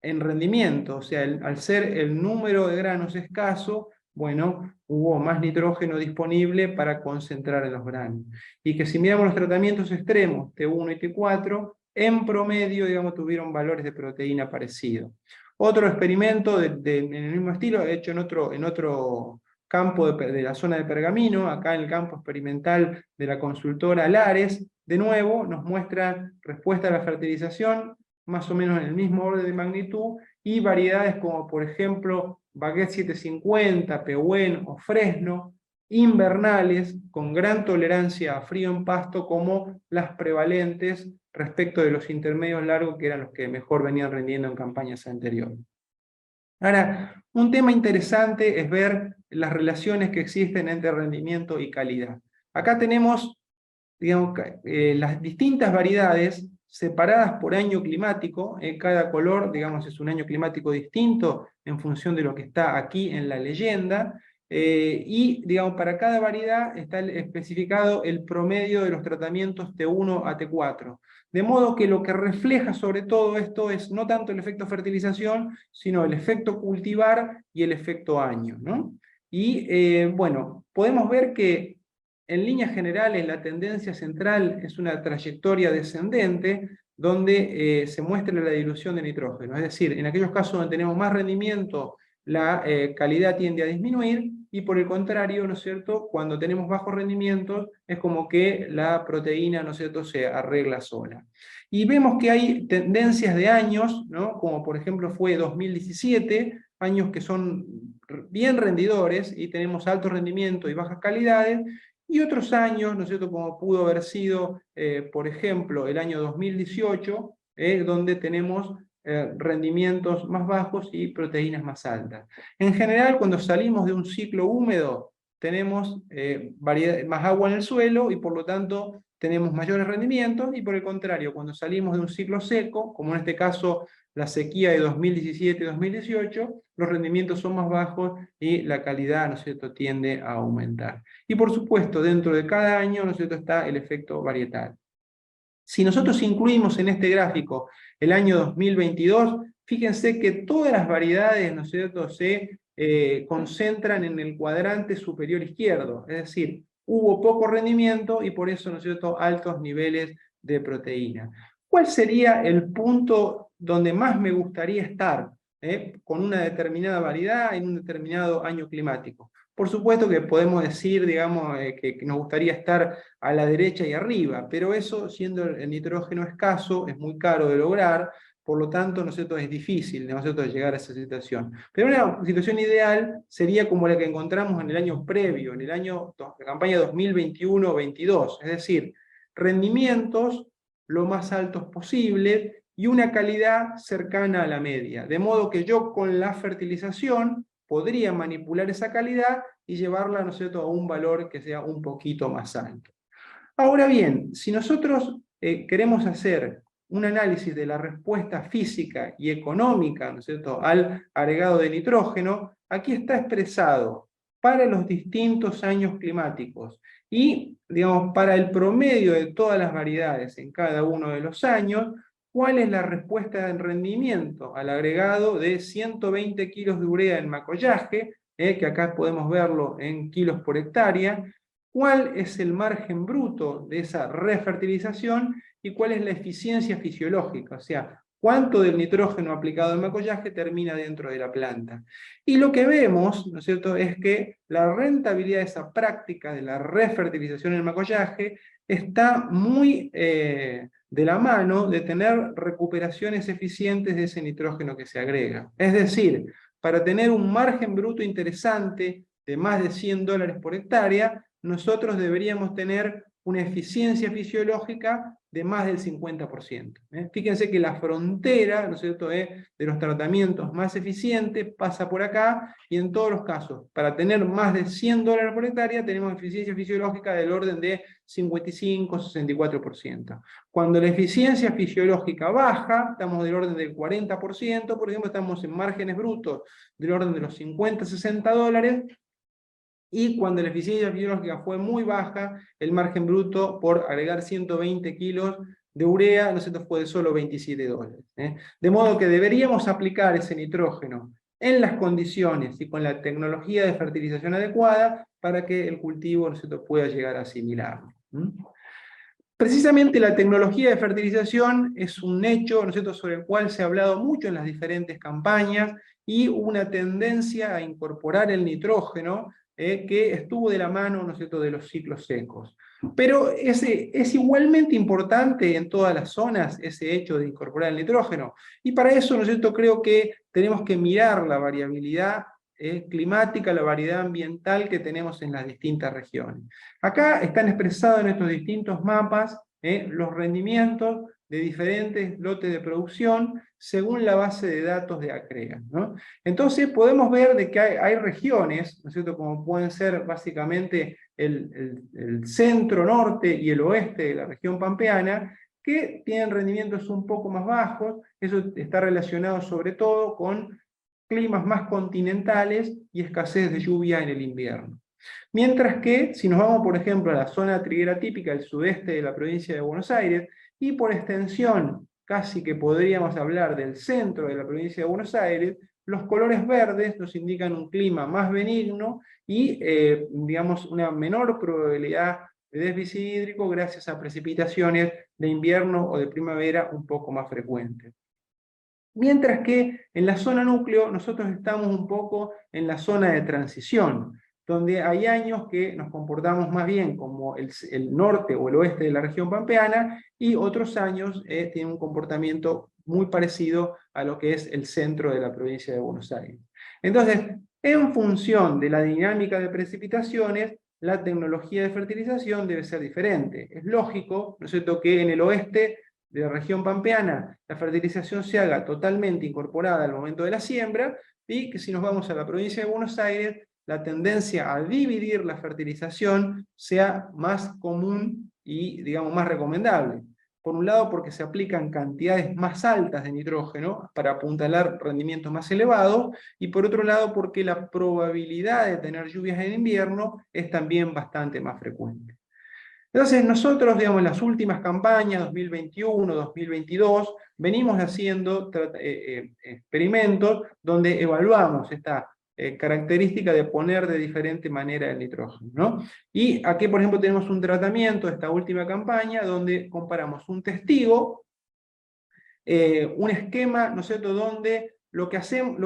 [SPEAKER 6] en rendimiento, o sea, al ser el número de granos escaso, bueno, hubo más nitrógeno disponible para concentrar en los granos. Y que si miramos los tratamientos extremos, T1 y T4, en promedio, digamos, tuvieron valores de proteína parecidos. Otro experimento en el mismo estilo, hecho en otro campo de la zona de Pergamino, acá en el campo experimental de la consultora Lares, de nuevo nos muestra respuesta a la fertilización, más o menos en el mismo orden de magnitud, y variedades como por ejemplo Baguette 750, Pehuen o Fresno, invernales, con gran tolerancia a frío en pasto, como las prevalentes respecto de los intermedios largos, que eran los que mejor venían rendiendo en campañas anteriores. Ahora, un tema interesante es ver las relaciones que existen entre rendimiento y calidad. Acá tenemos, digamos, las distintas variedades separadas por año climático. Cada color, digamos, es un año climático distinto en función de lo que está aquí en la leyenda. Y, digamos, para cada variedad está especificado el promedio de los tratamientos T1 a T4. De modo que lo que refleja sobre todo esto es no tanto el efecto fertilización, sino el efecto cultivar y el efecto año, ¿no? Y, bueno, podemos ver que en líneas generales la tendencia central es una trayectoria descendente, donde se muestra la dilución de nitrógeno. Es decir, en aquellos casos donde tenemos más rendimiento, la calidad tiende a disminuir, y por el contrario, ¿no es cierto?, cuando tenemos bajos rendimientos, es como que la proteína, ¿no es cierto?, se arregla sola. Y vemos que hay tendencias de años, ¿no?, como por ejemplo fue 2017, años que son bien rendidores, y tenemos alto rendimiento y bajas calidades, y otros años, ¿no es cierto?, como pudo haber sido, por ejemplo, el año 2018, donde tenemos rendimientos más bajos y proteínas más altas. En general, cuando salimos de un ciclo húmedo, tenemos más agua en el suelo y por lo tanto tenemos mayores rendimientos, y por el contrario, cuando salimos de un ciclo seco, como en este caso la sequía de 2017 y 2018, los rendimientos son más bajos y la calidad, ¿no es cierto?, tiende a aumentar. Y por supuesto, dentro de cada año, ¿no es cierto?, está el efecto varietal. Si nosotros incluimos en este gráfico el año 2022, fíjense que todas las variedades, ¿no es cierto?, se concentran en el cuadrante superior izquierdo, es decir, hubo poco rendimiento y por eso, ¿no es cierto?, altos niveles de proteína. ¿Cuál sería el punto donde más me gustaría estar con una determinada variedad en un determinado año climático? Por supuesto que podemos decir, digamos, que nos gustaría estar a la derecha y arriba, pero eso, siendo el nitrógeno escaso, es muy caro de lograr, por lo tanto, ¿no es cierto?, es difícil, ¿no es cierto?, llegar a esa situación. Pero una situación ideal sería como la que encontramos en el año previo, en la campaña 2021-22, es decir, rendimientos lo más altos posible y una calidad cercana a la media, de modo que yo con la fertilización podría manipular esa calidad y llevarla, ¿no es cierto?, a un valor que sea un poquito más alto. Ahora bien, si nosotros queremos hacer un análisis de la respuesta física y económica, ¿no es cierto?, al agregado de nitrógeno, aquí está expresado para los distintos años climáticos y, digamos, para el promedio de todas las variedades en cada uno de los años, ¿cuál es la respuesta en rendimiento al agregado de 120 kilos de urea en macollaje, que acá podemos verlo en kilos por hectárea? ¿Cuál es el margen bruto de esa refertilización y cuál es la eficiencia fisiológica? O sea, ¿cuánto del nitrógeno aplicado en macollaje termina dentro de la planta? Y lo que vemos, ¿no es cierto?, es que la rentabilidad de esa práctica de la refertilización en macollaje está muy de la mano de tener recuperaciones eficientes de ese nitrógeno que se agrega. Es decir, para tener un margen bruto interesante de más de $100 por hectárea, nosotros deberíamos tener una eficiencia fisiológica de más del 50%. Fíjense que la frontera, ¿no es cierto?, de los tratamientos más eficientes pasa por acá, y en todos los casos, para tener más de $100 por hectárea, tenemos eficiencia fisiológica del orden de 55-64%. Cuando la eficiencia fisiológica baja, estamos del orden del 40%, por ejemplo, estamos en márgenes brutos del orden de los $50-60, y cuando la eficiencia fisiológica fue muy baja, el margen bruto por agregar 120 kilos de urea, ¿no es cierto?, fue de solo $27. De modo que deberíamos aplicar ese nitrógeno en las condiciones y con la tecnología de fertilización adecuada para que el cultivo, ¿no es cierto?, pueda llegar a asimilarlo. Precisamente la tecnología de fertilización es un hecho, ¿no es cierto?, sobre el cual se ha hablado mucho en las diferentes campañas, y una tendencia a incorporar el nitrógeno que estuvo de la mano, ¿no es cierto?, de los ciclos secos. Pero es igualmente importante en todas las zonas ese hecho de incorporar el nitrógeno, y para eso, ¿no es cierto?, creo que tenemos que mirar la variabilidad climática, la variedad ambiental que tenemos en las distintas regiones. Acá están expresados en estos distintos mapas los rendimientos de diferentes lotes de producción según la base de datos de ACREA, ¿no? Entonces podemos ver de que hay regiones, ¿no es cierto?, como pueden ser básicamente el centro, norte y el oeste de la región pampeana, que tienen rendimientos un poco más bajos. Eso está relacionado sobre todo con climas más continentales y escasez de lluvia en el invierno. Mientras que, si nos vamos, por ejemplo, a la zona triguera típica del sudeste de la provincia de Buenos Aires, y por extensión, casi que podríamos hablar del centro de la provincia de Buenos Aires, los colores verdes nos indican un clima más benigno y, digamos, una menor probabilidad de déficit hídrico gracias a precipitaciones de invierno o de primavera un poco más frecuentes. Mientras que en la zona núcleo nosotros estamos un poco en la zona de transición, donde hay años que nos comportamos más bien como el norte o el oeste de la región pampeana, y otros años tienen un comportamiento muy parecido a lo que es el centro de la provincia de Buenos Aires. Entonces, en función de la dinámica de precipitaciones, la tecnología de fertilización debe ser diferente. Es lógico, ¿no es cierto?, que en el oeste de la región pampeana la fertilización se haga totalmente incorporada al momento de la siembra, y que si nos vamos a la provincia de Buenos Aires, la tendencia a dividir la fertilización sea más común y, digamos, más recomendable. Por un lado, porque se aplican cantidades más altas de nitrógeno para apuntalar rendimientos más elevados, y por otro lado, porque la probabilidad de tener lluvias en invierno es también bastante más frecuente. Entonces nosotros, digamos, en las últimas campañas, 2021, 2022, venimos haciendo experimentos donde evaluamos esta característica de poner de diferente manera el nitrógeno, ¿no? Y aquí, por ejemplo, tenemos un tratamiento, esta última campaña, donde comparamos un testigo, un esquema, ¿no es cierto?, donde lo que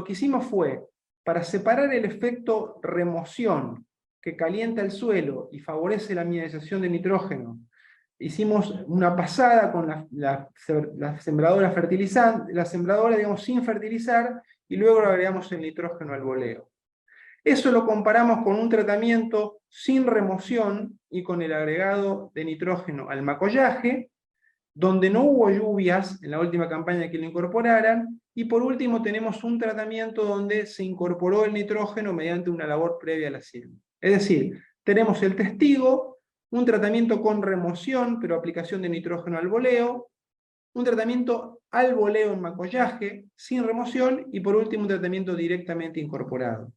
[SPEAKER 6] hicimos fue, para separar el efecto remoción, que calienta el suelo y favorece la mineralización de nitrógeno, hicimos una pasada con la sembradora fertilizante, la sembradora, digamos, sin fertilizar, y luego agregamos el nitrógeno al boleo. Eso lo comparamos con un tratamiento sin remoción y con el agregado de nitrógeno al macollaje, donde no hubo lluvias en la última campaña que lo incorporaran, y por último tenemos un tratamiento donde se incorporó el nitrógeno mediante una labor previa a la siembra. Es decir, tenemos el testigo, un tratamiento con remoción, pero aplicación de nitrógeno al boleo, un tratamiento al boleo en macollaje, sin remoción, y por último un tratamiento directamente incorporado.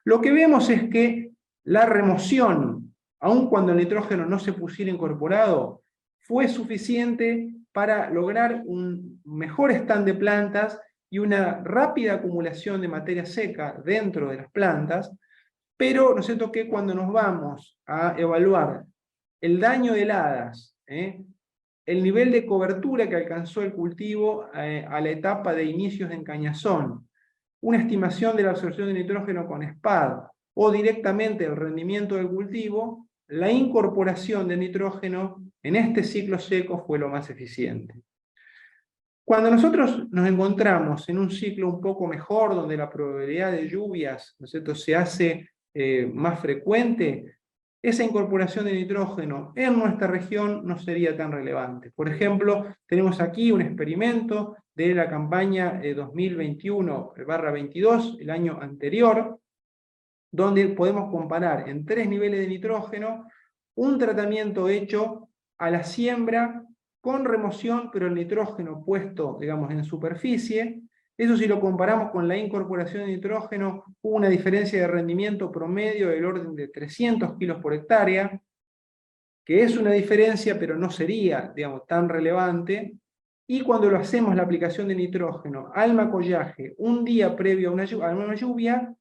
[SPEAKER 6] Lo que vemos es que la remoción, aun cuando el nitrógeno no se pusiera incorporado, fue suficiente para lograr un mejor stand de plantas y una rápida acumulación de materia seca dentro de las plantas, pero ¿no es cierto?, que cuando nos vamos a evaluar el daño de heladas, el nivel de cobertura que alcanzó el cultivo a la etapa de inicios de encañazón, una estimación de la absorción de nitrógeno con SPAD, o directamente el rendimiento del cultivo, la incorporación de nitrógeno en este ciclo seco fue lo más eficiente. Cuando nosotros nos encontramos en un ciclo un poco mejor, donde la probabilidad de lluvias, ¿no es cierto?, se hace más frecuente, esa incorporación de nitrógeno en nuestra región no sería tan relevante. Por ejemplo, tenemos aquí un experimento de la campaña 2021/22, el año anterior, donde podemos comparar en 3 niveles de nitrógeno un tratamiento hecho a la siembra con remoción, pero el nitrógeno puesto, digamos, en superficie. Eso, si lo comparamos con la incorporación de nitrógeno, hubo una diferencia de rendimiento promedio del orden de 300 kilos por hectárea, que es una diferencia, pero no sería, digamos, tan relevante. Y cuando lo hacemos la aplicación de nitrógeno al macollaje un día previo a una lluvia,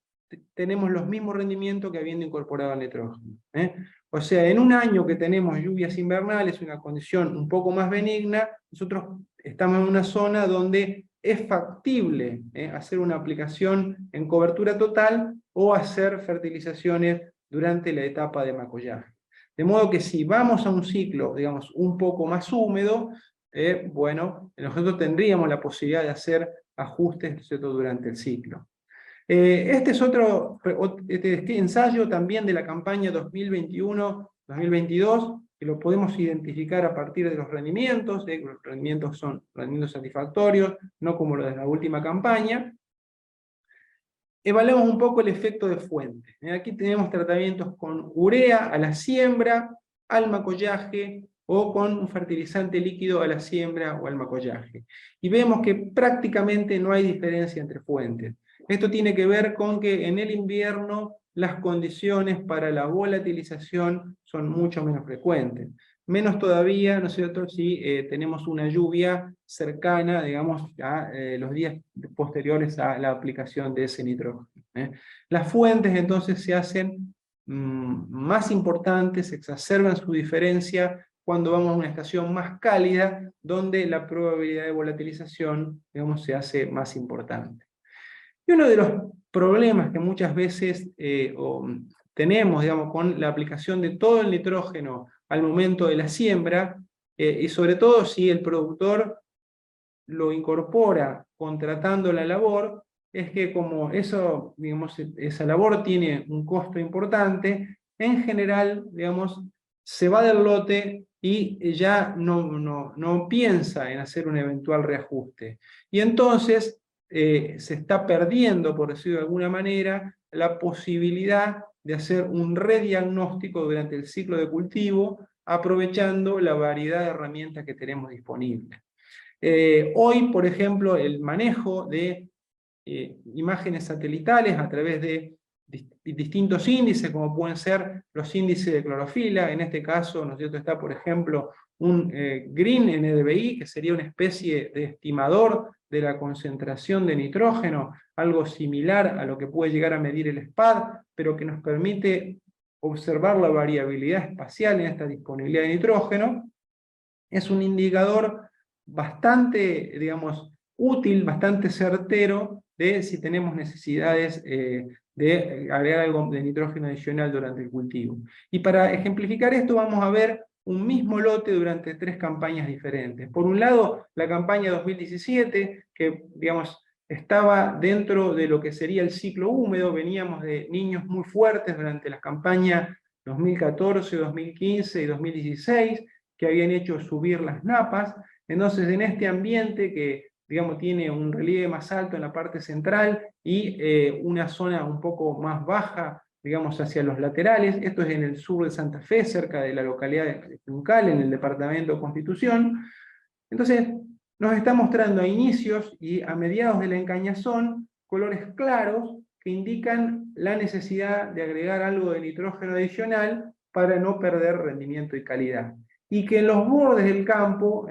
[SPEAKER 6] tenemos los mismos rendimientos que habiendo incorporado el nitrógeno. O sea, en un año que tenemos lluvias invernales, una condición un poco más benigna, nosotros estamos en una zona donde es factible hacer una aplicación en cobertura total o hacer fertilizaciones durante la etapa de macollaje. De modo que si vamos a un ciclo, digamos, un poco más húmedo, bueno, nosotros tendríamos la posibilidad de hacer ajustes, ¿cierto?, durante el ciclo. Este es este ensayo también de la campaña 2021-2022, que lo podemos identificar a partir de los rendimientos. Los rendimientos son rendimientos satisfactorios, no como los de la última campaña. Evaluamos un poco el efecto de fuente. Aquí tenemos tratamientos con urea a la siembra, al macollaje, o con un fertilizante líquido a la siembra o al macollaje. Y vemos que prácticamente no hay diferencia entre fuentes. Esto tiene que ver con que en el invierno las condiciones para la volatilización son mucho menos frecuentes. Menos todavía, ¿no es cierto?, si tenemos una lluvia cercana, digamos, a los días posteriores a la aplicación de ese nitrógeno. Las fuentes entonces se hacen más importantes, se exacerban su diferencia cuando vamos a una estación más cálida, donde la probabilidad de volatilización, digamos, se hace más importante. Y uno de los problemas que muchas veces tenemos, digamos, con la aplicación de todo el nitrógeno al momento de la siembra, y sobre todo si el productor lo incorpora contratando la labor, es que como eso, digamos, esa labor tiene un costo importante, en general, digamos, se va del lote y ya no piensa en hacer un eventual reajuste. Y entonces se está perdiendo, por decirlo de alguna manera, la posibilidad de hacer un rediagnóstico durante el ciclo de cultivo, aprovechando la variedad de herramientas que tenemos disponibles. Hoy, por ejemplo, el manejo de imágenes satelitales a través de distintos índices, como pueden ser los índices de clorofila. En este caso, ¿no es cierto?, está, por ejemplo, un Green NDVI, que sería una especie de estimador de la concentración de nitrógeno, algo similar a lo que puede llegar a medir el SPAD, pero que nos permite observar la variabilidad espacial en esta disponibilidad de nitrógeno. Es un indicador bastante, digamos, útil, bastante certero de si tenemos necesidades de agregar algo de nitrógeno adicional durante el cultivo. Y para ejemplificar esto vamos a ver un mismo lote durante 3 campañas diferentes. Por un lado, la campaña 2017, que, digamos, estaba dentro de lo que sería el ciclo húmedo. Veníamos de niños muy fuertes durante las campañas 2014, 2015 y 2016, que habían hecho subir las napas. Entonces, en este ambiente que, digamos, tiene un relieve más alto en la parte central y una zona un poco más baja, digamos, hacia los laterales. Esto es en el sur de Santa Fe, cerca de la localidad de Juncal, en el departamento de Constitución. Entonces, nos está mostrando a inicios y a mediados de la encañazón colores claros que indican la necesidad de agregar algo de nitrógeno adicional para no perder rendimiento y calidad. Y que en los bordes del campo,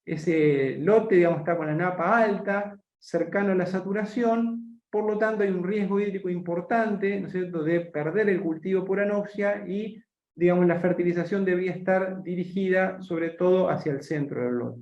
[SPEAKER 6] ese lote, digamos, está con la napa alta, cercano a la saturación, por lo tanto hay un riesgo hídrico importante, ¿no es cierto?, de perder el cultivo por anoxia, y, digamos, la fertilización debería estar dirigida sobre todo hacia el centro del lote.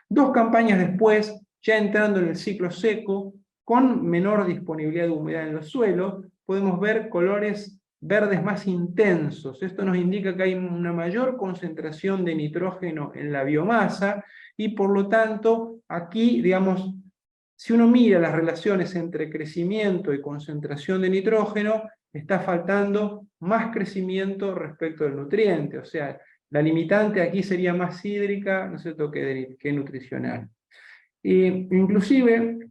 [SPEAKER 6] 2 campañas después, ya entrando en el ciclo seco, con menor disponibilidad de humedad en los suelos, podemos ver colores verdes más intensos. Esto nos indica que hay una mayor concentración de nitrógeno en la biomasa, y por lo tanto, aquí, digamos, Si uno mira las relaciones entre crecimiento y concentración de nitrógeno, está faltando más crecimiento respecto del nutriente, o sea, la limitante aquí sería más hídrica, ¿no es cierto?, que nutricional. Inclusive,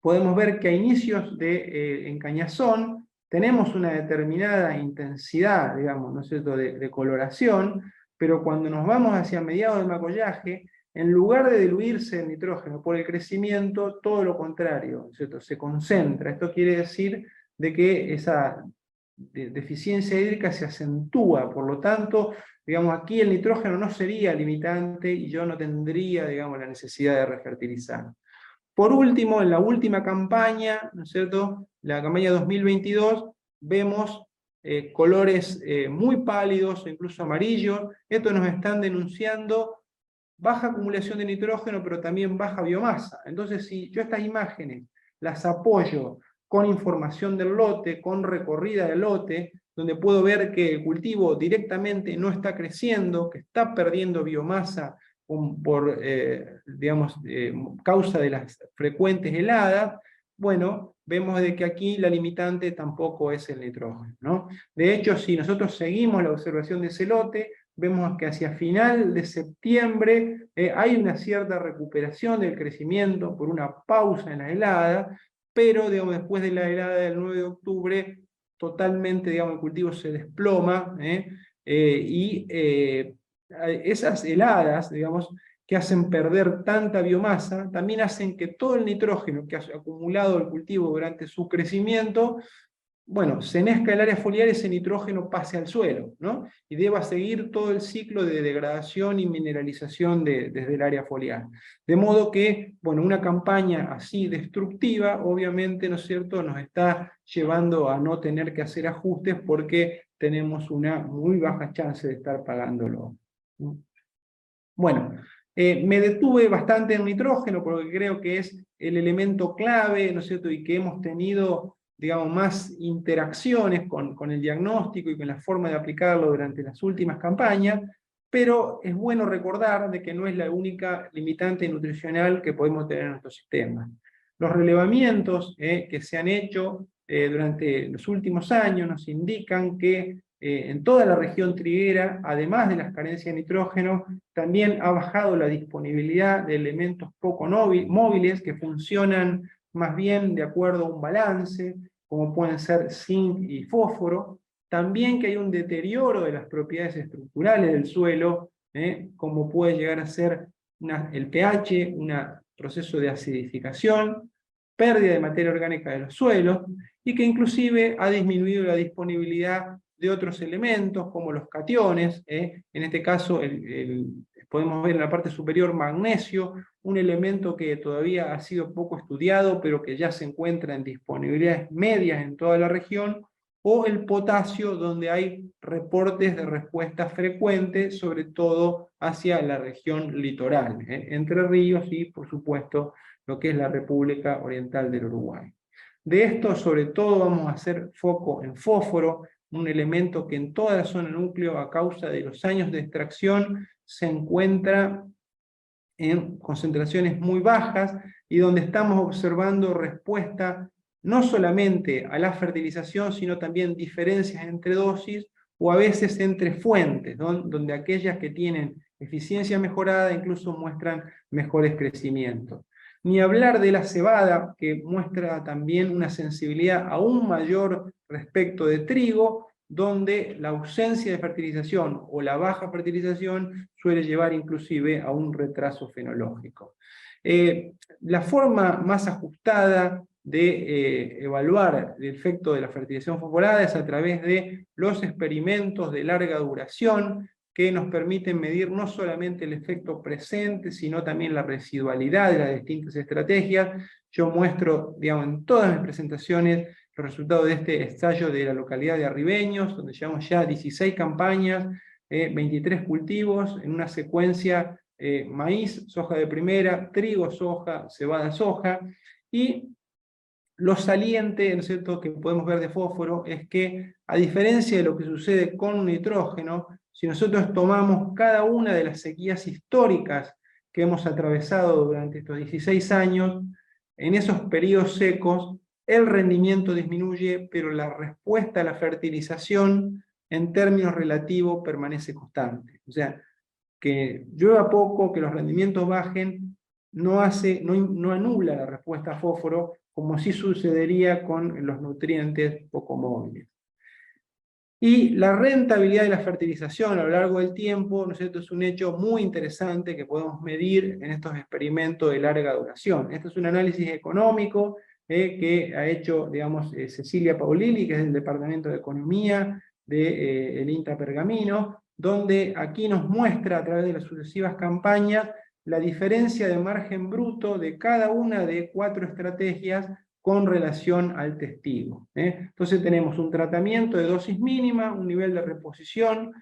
[SPEAKER 6] podemos ver que a inicios en Cañazón tenemos una determinada intensidad, digamos, ¿no es cierto?, de coloración, pero cuando nos vamos hacia mediados del macollaje, en lugar de diluirse el nitrógeno por el crecimiento, todo lo contrario, ¿no es cierto?, se concentra. Esto quiere decir de que esa deficiencia hídrica se acentúa, por lo tanto, digamos, aquí el nitrógeno no sería limitante y yo no tendría, digamos, la necesidad de refertilizar. Por último, en la última campaña, ¿no es cierto?, la campaña 2022, vemos colores muy pálidos o incluso amarillos. Esto nos están denunciando baja acumulación de nitrógeno, pero también baja biomasa. Entonces, si yo estas imágenes las apoyo con información del lote, con recorrida del lote, donde puedo ver que el cultivo directamente no está creciendo, que está perdiendo biomasa por digamos, causa de las frecuentes heladas, bueno, vemos de que aquí la limitante tampoco es el nitrógeno, ¿no? De hecho, si nosotros seguimos la observación de ese lote, vemos que hacia final de septiembre hay una cierta recuperación del crecimiento por una pausa en la helada, pero digamos, después de la helada del 9 de octubre, totalmente, digamos, el cultivo se desploma, y esas heladas, digamos, que hacen perder tanta biomasa, también hacen que todo el nitrógeno que ha acumulado el cultivo durante su crecimiento, bueno, se enezca el área foliar, ese nitrógeno pase al suelo, ¿no? Y deba seguir todo el ciclo de degradación y mineralización desde el área foliar. De modo que, bueno, una campaña así destructiva, obviamente, ¿no es cierto?, nos está llevando a no tener que hacer ajustes porque tenemos una muy baja chance de estar pagándolo. Bueno, me detuve bastante en nitrógeno porque creo que es el elemento clave, ¿no es cierto?, y que hemos tenido, digamos, más interacciones con el diagnóstico y con la forma de aplicarlo durante las últimas campañas, pero es bueno recordar de que no es la única limitante nutricional que podemos tener en nuestro sistema. Los relevamientos que se han hecho durante los últimos años nos indican que en toda la región triguera, además de las carencias de nitrógeno, también ha bajado la disponibilidad de elementos poco móviles que funcionan más bien de acuerdo a un balance, como pueden ser zinc y fósforo. También que hay un deterioro de las propiedades estructurales del suelo, como puede llegar a ser el pH, un proceso de acidificación, pérdida de materia orgánica de los suelos, y que inclusive ha disminuido la disponibilidad de otros elementos, como los cationes, en este caso podemos ver en la parte superior magnesio, un elemento que todavía ha sido poco estudiado, pero que ya se encuentra en disponibilidades medias en toda la región, o el potasio, donde hay reportes de respuesta frecuentes, sobre todo hacia la región litoral, Entre Ríos y, por supuesto, lo que es la República Oriental del Uruguay. De esto, sobre todo, vamos a hacer foco en fósforo, un elemento que en toda la zona núcleo, a causa de los años de extracción, se encuentra en concentraciones muy bajas y donde estamos observando respuesta no solamente a la fertilización, sino también diferencias entre dosis o a veces entre fuentes, donde aquellas que tienen eficiencia mejorada incluso muestran mejores crecimientos. Ni hablar de la cebada, que muestra también una sensibilidad aún mayor respecto de trigo, donde la ausencia de fertilización o la baja fertilización suele llevar inclusive a un retraso fenológico. La forma más ajustada de evaluar el efecto de la fertilización fosforada es a través de los experimentos de larga duración, que nos permiten medir no solamente el efecto presente, sino también la residualidad de las distintas estrategias. Yo muestro, digamos, en todas mis presentaciones los resultados de este ensayo de la localidad de Arribeños, donde llevamos ya 16 campañas, 23 cultivos, en una secuencia maíz, soja de primera, trigo, soja, cebada, soja, y lo saliente, ¿no es cierto?, que podemos ver de fósforo es que, a diferencia de lo que sucede con nitrógeno, si nosotros tomamos cada una de las sequías históricas que hemos atravesado durante estos 16 años, en esos periodos secos el rendimiento disminuye, pero la respuesta a la fertilización en términos relativos permanece constante. O sea, que llueva poco, que los rendimientos bajen, no anula la respuesta a fósforo, como sí sucedería con los nutrientes poco móviles. Y la rentabilidad de la fertilización a lo largo del tiempo, ¿no es cierto?, es un hecho muy interesante que podemos medir en estos experimentos de larga duración. Este es un análisis económico que ha hecho, digamos, Cecilia Paolilli, que es del Departamento de Economía del INTA Pergamino, donde aquí nos muestra a través de las sucesivas campañas la diferencia de margen bruto de cada una de 4 estrategias con relación al testigo. Entonces tenemos un tratamiento de dosis mínima, un nivel de reposición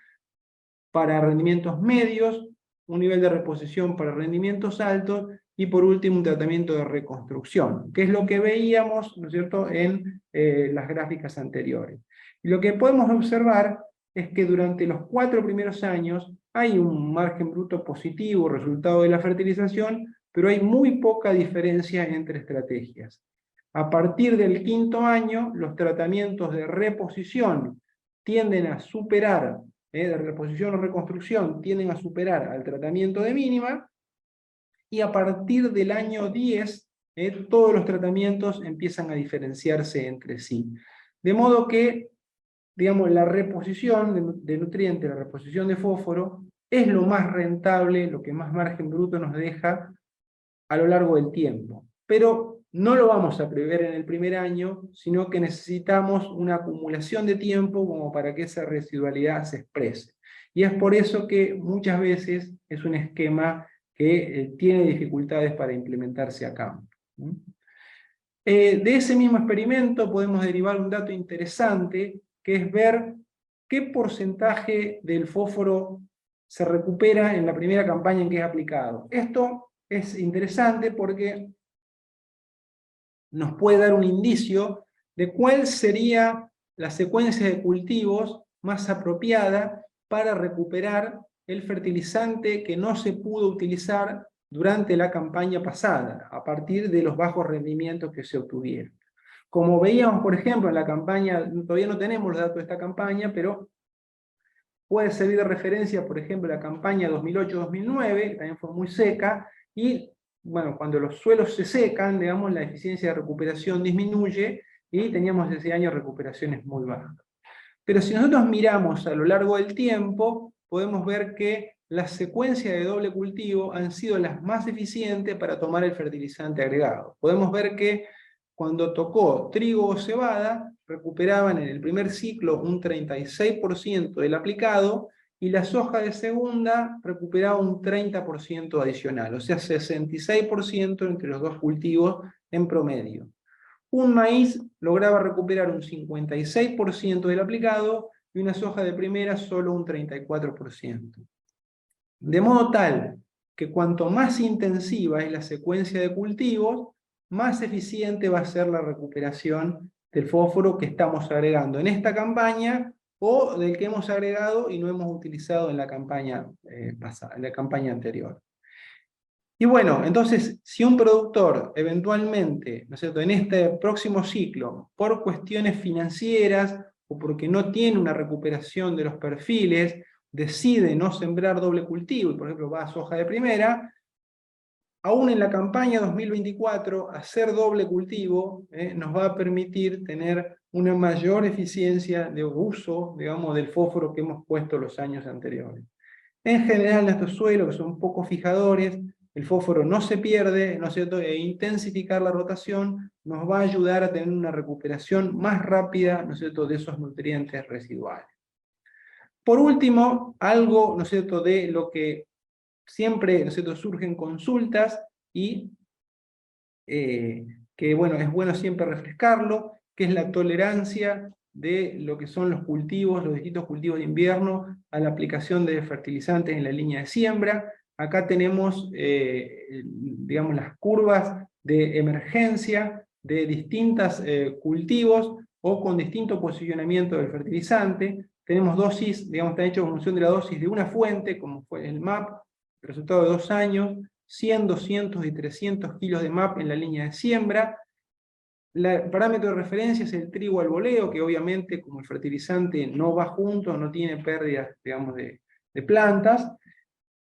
[SPEAKER 6] para rendimientos medios, un nivel de reposición para rendimientos altos, y por último un tratamiento de reconstrucción, que es lo que veíamos, ¿no es cierto?, en las gráficas anteriores. Y lo que podemos observar es que durante los 4 primeros años hay un margen bruto positivo, resultado de la fertilización, pero hay muy poca diferencia entre estrategias. A partir del 5º año, los tratamientos de reposición tienden a superar, de reposición o reconstrucción, tienden a superar al tratamiento de mínima, y a partir del año 10, todos los tratamientos empiezan a diferenciarse entre sí. De modo que, digamos, la reposición de nutrientes, la reposición de fósforo, es lo más rentable, lo que más margen bruto nos deja a lo largo del tiempo. Pero no lo vamos a prever en el primer año, sino que necesitamos una acumulación de tiempo como para que esa residualidad se exprese. Y es por eso que muchas veces es un esquema que tiene dificultades para implementarse a campo. De ese mismo experimento podemos derivar un dato interesante, que es ver qué porcentaje del fósforo se recupera en la primera campaña en que es aplicado. Esto es interesante porque nos puede dar un indicio de cuál sería la secuencia de cultivos más apropiada para recuperar el fertilizante que no se pudo utilizar durante la campaña pasada, a partir de los bajos rendimientos que se obtuvieron. Como veíamos, por ejemplo, en la campaña, todavía no tenemos los datos de esta campaña, pero puede servir de referencia, por ejemplo, la campaña 2008-2009, que también fue muy seca, y bueno, cuando los suelos se secan, digamos, la eficiencia de recuperación disminuye, y teníamos ese año recuperaciones muy bajas. Pero si nosotros miramos a lo largo del tiempo, podemos ver que las secuencias de doble cultivo han sido las más eficientes para tomar el fertilizante agregado. Podemos ver que cuando tocó trigo o cebada, recuperaban en el primer ciclo un 36% del aplicado, y la soja de segunda recuperaba un 30% adicional, o sea, 66% entre los dos cultivos en promedio. Un maíz lograba recuperar un 56% del aplicado, y una soja de primera solo un 34%. De modo tal que cuanto más intensiva es la secuencia de cultivos, más eficiente va a ser la recuperación del fósforo que estamos agregando en esta campaña, o del que hemos agregado y no hemos utilizado en la campaña pasada, en la campaña anterior. Y bueno, entonces, si un productor eventualmente, ¿no es cierto?, en este próximo ciclo, por cuestiones financieras o porque no tiene una recuperación de los perfiles, decide no sembrar doble cultivo y por ejemplo va a soja de primera, aún en la campaña 2024, hacer doble cultivo nos va a permitir tener una mayor eficiencia de uso, digamos, del fósforo que hemos puesto los años anteriores. En general, en estos suelos que son poco fijadores, el fósforo no se pierde, ¿no es cierto?, e intensificar la rotación nos va a ayudar a tener una recuperación más rápida, ¿no es cierto?, de esos nutrientes residuales. Por último, algo, ¿no es cierto?, de lo que siempre, ¿no es cierto?, surgen consultas y que bueno, es bueno siempre refrescarlo, que es la tolerancia de lo que son los cultivos, los distintos cultivos de invierno, a la aplicación de fertilizantes en la línea de siembra. Acá tenemos, digamos, las curvas de emergencia de distintos cultivos o con distinto posicionamiento del fertilizante. Tenemos dosis, digamos, está hecho en función de la dosis de una fuente, como fue el MAP, resultado de 2 años, 100, 200 y 300 kilos de MAP en la línea de siembra. El parámetro de referencia es el trigo al boleo, que obviamente como el fertilizante no va junto, no tiene pérdidas, digamos, de plantas.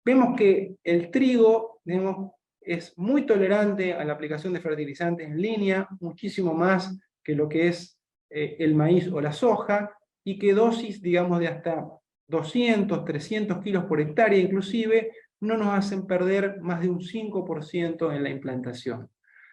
[SPEAKER 6] Vemos que el trigo, digamos, es muy tolerante a la aplicación de fertilizantes en línea, muchísimo más que lo que es el maíz o la soja, y que dosis, digamos, de hasta 200, 300 kilos por hectárea inclusive, no nos hacen perder más de un 5% en la implantación.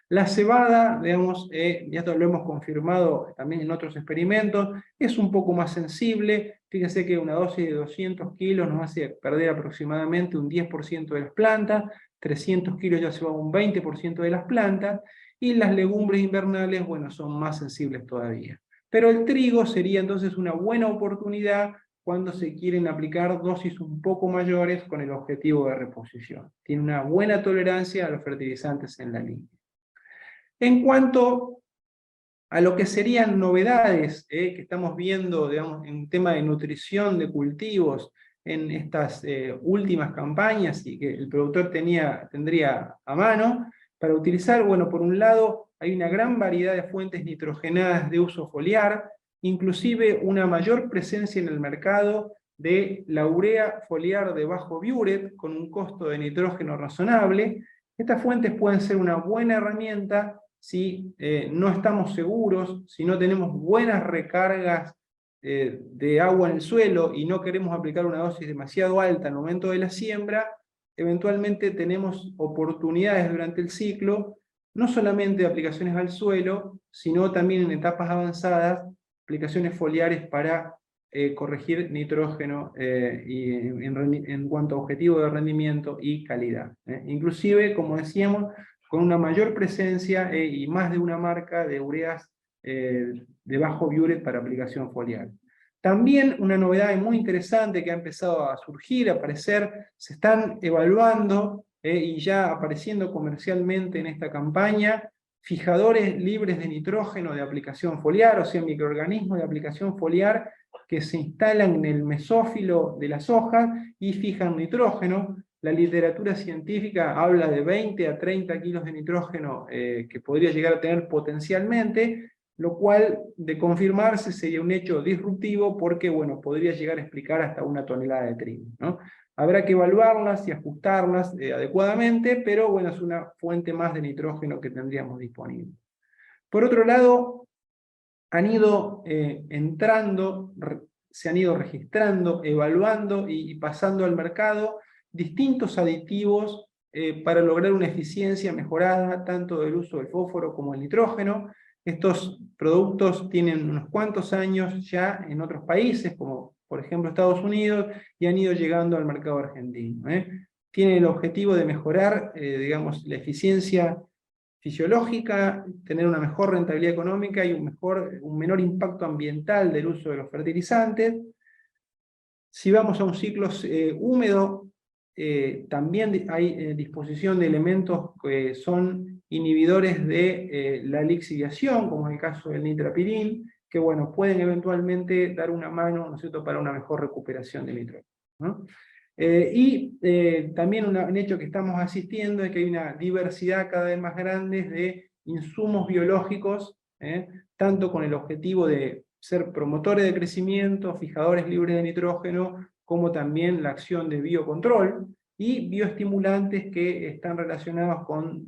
[SPEAKER 6] La cebada, digamos, ya lo hemos confirmado también en otros experimentos, es un poco más sensible. Fíjense que una dosis de 200 kilos nos hace perder aproximadamente un 10% de las plantas, 300 kilos ya se va un 20% de las plantas, y las legumbres invernales, bueno, son más sensibles todavía. Pero el trigo sería entonces una buena oportunidad cuando se quieren aplicar dosis un poco mayores con el objetivo de reposición. Tiene una buena tolerancia a los fertilizantes en la línea. En cuanto a lo que serían novedades que estamos viendo, digamos, en tema de nutrición de cultivos en estas últimas campañas y que el productor tendría a mano para utilizar, bueno, por un lado hay una gran variedad de fuentes nitrogenadas de uso foliar, inclusive una mayor presencia en el mercado de la urea foliar de bajo biuret con un costo de nitrógeno razonable. Estas fuentes pueden ser una buena herramienta si no estamos seguros, si no tenemos buenas recargas de agua en el suelo y no queremos aplicar una dosis demasiado alta al momento de la siembra, eventualmente tenemos oportunidades durante el ciclo, no solamente de aplicaciones al suelo, sino también en etapas avanzadas, aplicaciones foliares para corregir nitrógeno y en cuanto a objetivo de rendimiento y calidad. Inclusive, como decíamos, con una mayor presencia y más de una marca de ureas de bajo biuret para aplicación foliar. También una novedad muy interesante que ha empezado a surgir, a aparecer, se están evaluando y ya apareciendo comercialmente en esta campaña, fijadores libres de nitrógeno de aplicación foliar, o sea, microorganismos de aplicación foliar que se instalan en el mesófilo de las hojas y fijan nitrógeno. La literatura científica habla de 20 a 30 kilos de nitrógeno que podría llegar a tener potencialmente, lo cual, de confirmarse, sería un hecho disruptivo porque, bueno, podría llegar a explicar hasta 1 tonelada de trigo, ¿no? Habrá que evaluarlas y ajustarlas adecuadamente, pero bueno, es una fuente más de nitrógeno que tendríamos disponible. Por otro lado, han ido se han ido registrando, evaluando y pasando al mercado distintos aditivos para lograr una eficiencia mejorada tanto del uso del fósforo como del nitrógeno. Estos productos tienen unos cuantos años ya en otros países, como por ejemplo Estados Unidos, y han ido llegando al mercado argentino. Tienen el objetivo de mejorar, digamos, la eficiencia fisiológica, tener una mejor rentabilidad económica y un menor impacto ambiental del uso de los fertilizantes. Si vamos a un ciclo húmedo, también hay disposición de elementos que son inhibidores de la lixiviación, como es el caso del nitrapirín, que bueno, pueden eventualmente dar una mano, ¿no es cierto?, para una mejor recuperación del nitrógeno, ¿no? También un hecho que estamos asistiendo es que hay una diversidad cada vez más grande de insumos biológicos, tanto con el objetivo de ser promotores de crecimiento, fijadores libres de nitrógeno, como también la acción de biocontrol, y bioestimulantes que están relacionados con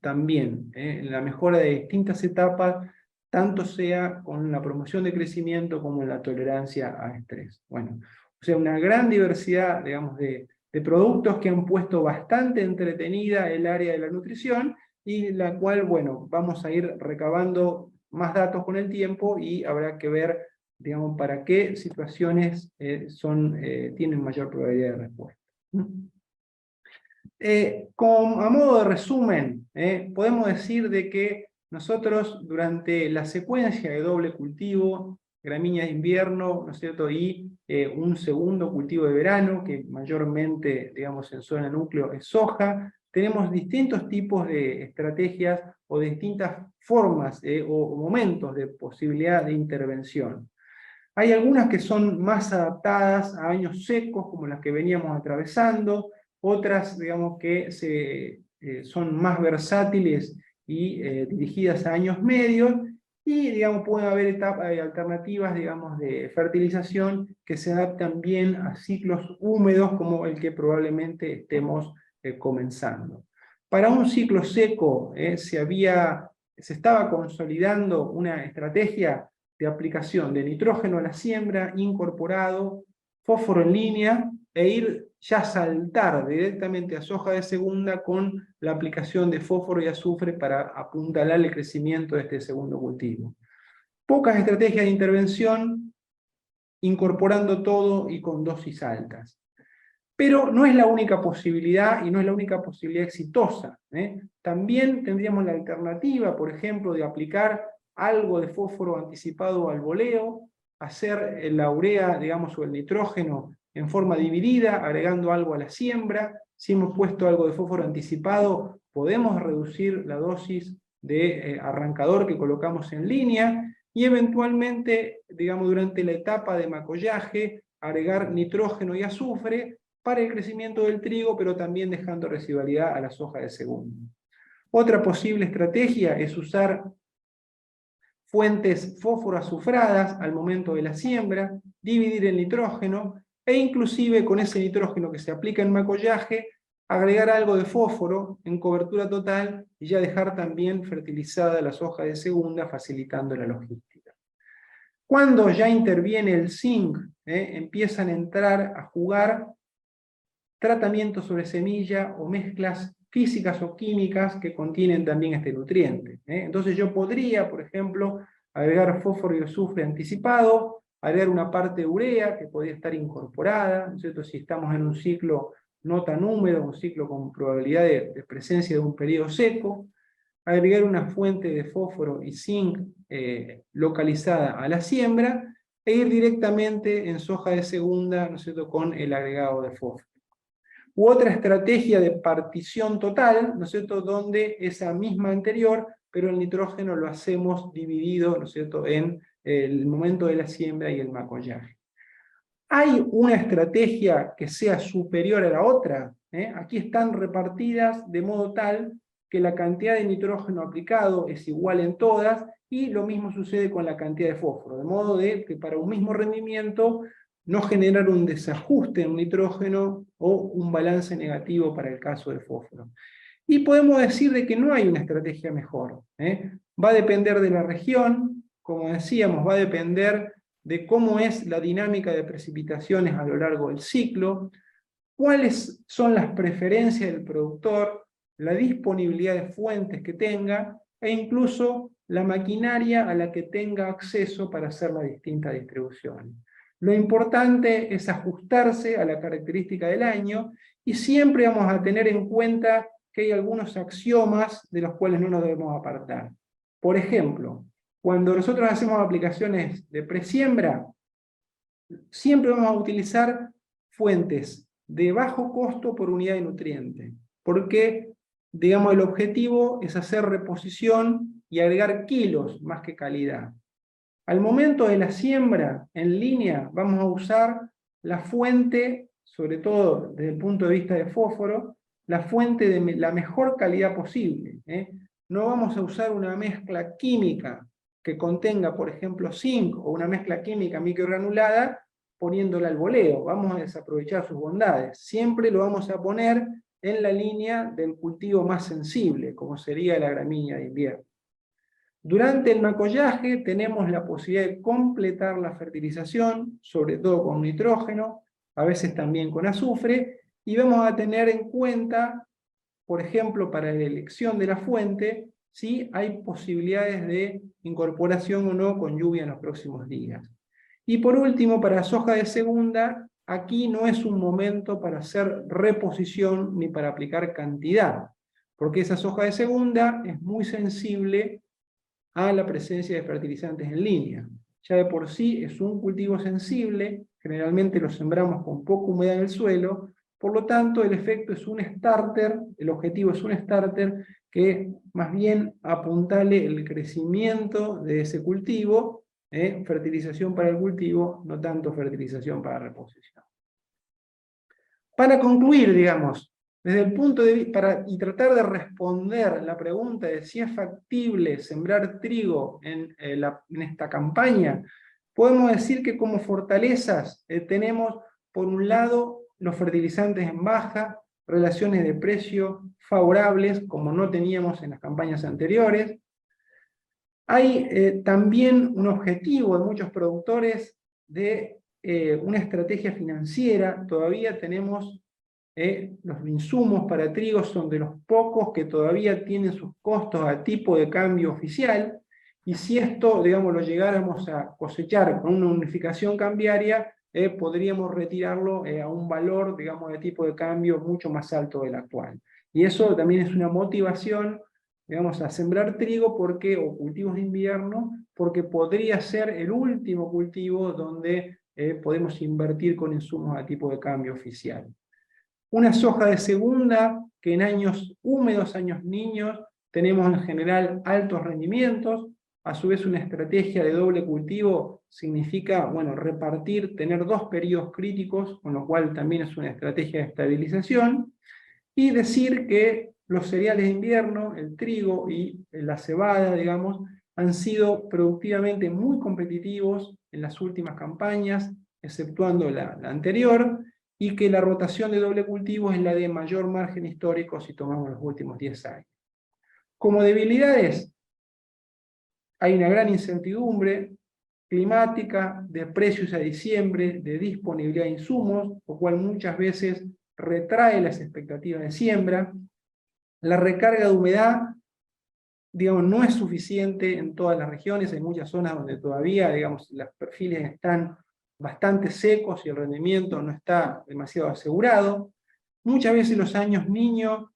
[SPEAKER 6] también la mejora de distintas etapas, tanto sea con la promoción de crecimiento como en la tolerancia a estrés. Bueno, o sea, una gran diversidad, digamos, de productos que han puesto bastante entretenida el área de la nutrición, y la cual, bueno, vamos a ir recabando más datos con el tiempo, y habrá que ver, digamos, para qué situaciones tienen mayor probabilidad de respuesta. A modo de resumen, podemos decir de que nosotros durante la secuencia de doble cultivo, gramíneas de invierno, ¿no es cierto?, y un segundo cultivo de verano, que mayormente, digamos, en zona núcleo es soja, tenemos distintos tipos de estrategias o distintas formas o momentos de posibilidad de intervención. Hay algunas que son más adaptadas a años secos, como las que veníamos atravesando, otras, digamos, que son más versátiles y dirigidas a años medios, y, digamos, pueden haber alternativas, digamos, de fertilización que se adaptan bien a ciclos húmedos como el que probablemente estemos comenzando. Para un ciclo seco se estaba consolidando una estrategia de aplicación de nitrógeno a la siembra incorporado, fósforo en línea, e ir ya saltar directamente a soja de segunda con la aplicación de fósforo y azufre para apuntalar el crecimiento de este segundo cultivo. Pocas estrategias de intervención, incorporando todo y con dosis altas. Pero no es la única posibilidad y no es la única posibilidad exitosa. También tendríamos la alternativa, por ejemplo, de aplicar algo de fósforo anticipado al boleo, hacer la urea, digamos, o el nitrógeno en forma dividida, agregando algo a la siembra. Si hemos puesto algo de fósforo anticipado, podemos reducir la dosis de arrancador que colocamos en línea, y eventualmente, digamos, durante la etapa de macollaje, agregar nitrógeno y azufre para el crecimiento del trigo, pero también dejando residualidad a la soja de segunda. Otra posible estrategia es usar fuentes fósforo azufradas al momento de la siembra, dividir el nitrógeno, e inclusive con ese nitrógeno que se aplica en macollaje, agregar algo de fósforo en cobertura total y ya dejar también fertilizada la soja de segunda, facilitando la logística. Cuando ya interviene el zinc, empiezan a entrar a jugar tratamientos sobre semilla o mezclas físicas o químicas que contienen también este nutriente. Entonces yo podría, por ejemplo, agregar fósforo y azufre anticipado, agregar una parte de urea que podría estar incorporada, ¿no es cierto? Si estamos en un ciclo no tan húmedo, un ciclo con probabilidad de presencia de un periodo seco, agregar una fuente de fósforo y zinc localizada a la siembra, e ir directamente en soja de segunda, ¿no es cierto?, con el agregado de fósforo. U otra estrategia de partición total, ¿no es cierto?, donde esa misma anterior, pero el nitrógeno lo hacemos dividido, ¿no es cierto?, en el momento de la siembra y el macollaje. ¿Hay una estrategia que sea superior a la otra? Aquí están repartidas de modo tal que la cantidad de nitrógeno aplicado es igual en todas, y lo mismo sucede con la cantidad de fósforo, de modo de que para un mismo rendimiento no generar un desajuste en nitrógeno o un balance negativo para el caso de fósforo. Y podemos decir de que no hay una estrategia mejor. Va a depender de la región, como decíamos, va a depender de cómo es la dinámica de precipitaciones a lo largo del ciclo, cuáles son las preferencias del productor, la disponibilidad de fuentes que tenga, e incluso la maquinaria a la que tenga acceso para hacer las distintas distribuciones. Lo importante es ajustarse a la característica del año, y siempre vamos a tener en cuenta que hay algunos axiomas de los cuales no nos debemos apartar. Por ejemplo, cuando nosotros hacemos aplicaciones de presiembra, siempre vamos a utilizar fuentes de bajo costo por unidad de nutriente, porque, digamos, el objetivo es hacer reposición y agregar kilos más que calidad. Al momento de la siembra en línea vamos a usar la fuente, sobre todo desde el punto de vista de fósforo, la fuente de la mejor calidad posible. No vamos a usar una mezcla química que contenga, por ejemplo, zinc, o una mezcla química microgranulada poniéndola al boleo. Vamos a desaprovechar sus bondades. Siempre lo vamos a poner en la línea del cultivo más sensible, como sería la gramínea de invierno. Durante el macollaje tenemos la posibilidad de completar la fertilización, sobre todo con nitrógeno, a veces también con azufre, y vamos a tener en cuenta, por ejemplo, para la elección de la fuente, si hay posibilidades de incorporación o no con lluvia en los próximos días. Y por último, para soja de segunda, aquí no es un momento para hacer reposición ni para aplicar cantidad, porque esa soja de segunda es muy sensible a la presencia de fertilizantes en línea. Ya de por sí es un cultivo sensible, generalmente lo sembramos con poca humedad en el suelo, por lo tanto el efecto es un starter, el objetivo es un starter que más bien apuntale el crecimiento de ese cultivo, fertilización para el cultivo, no tanto fertilización para reposición. Para concluir, digamos, desde el punto de vista, y tratar de responder la pregunta de si es factible sembrar trigo en esta campaña, podemos decir que como fortalezas tenemos, por un lado, los fertilizantes en baja, relaciones de precio favorables, como no teníamos en las campañas anteriores. Hay también un objetivo de muchos productores de una estrategia financiera. Todavía tenemos los insumos para trigo, son de los pocos que todavía tienen sus costos a tipo de cambio oficial, y si esto, digamos, lo llegáramos a cosechar con una unificación cambiaria, podríamos retirarlo a un valor, digamos, de tipo de cambio mucho más alto del actual. Y eso también es una motivación, digamos, a sembrar trigo o cultivos de invierno, porque podría ser el último cultivo donde podemos invertir con insumos a tipo de cambio oficial. Una soja de segunda, que en años húmedos, años niños, tenemos en general altos rendimientos. A su vez, una estrategia de doble cultivo significa, bueno, repartir, tener 2 periodos críticos, con lo cual también es una estrategia de estabilización. Y decir que los cereales de invierno, el trigo y la cebada, digamos, han sido productivamente muy competitivos en las últimas campañas, exceptuando la anterior, y que la rotación de doble cultivo es la de mayor margen histórico si tomamos los últimos 10 años. Como debilidades, hay una gran incertidumbre climática, de precios a diciembre, de disponibilidad de insumos, lo cual muchas veces retrae las expectativas de siembra. La recarga de humedad, digamos, no es suficiente en todas las regiones, hay muchas zonas donde todavía, digamos, los perfiles están bastante secos y el rendimiento no está demasiado asegurado. Muchas veces los años niños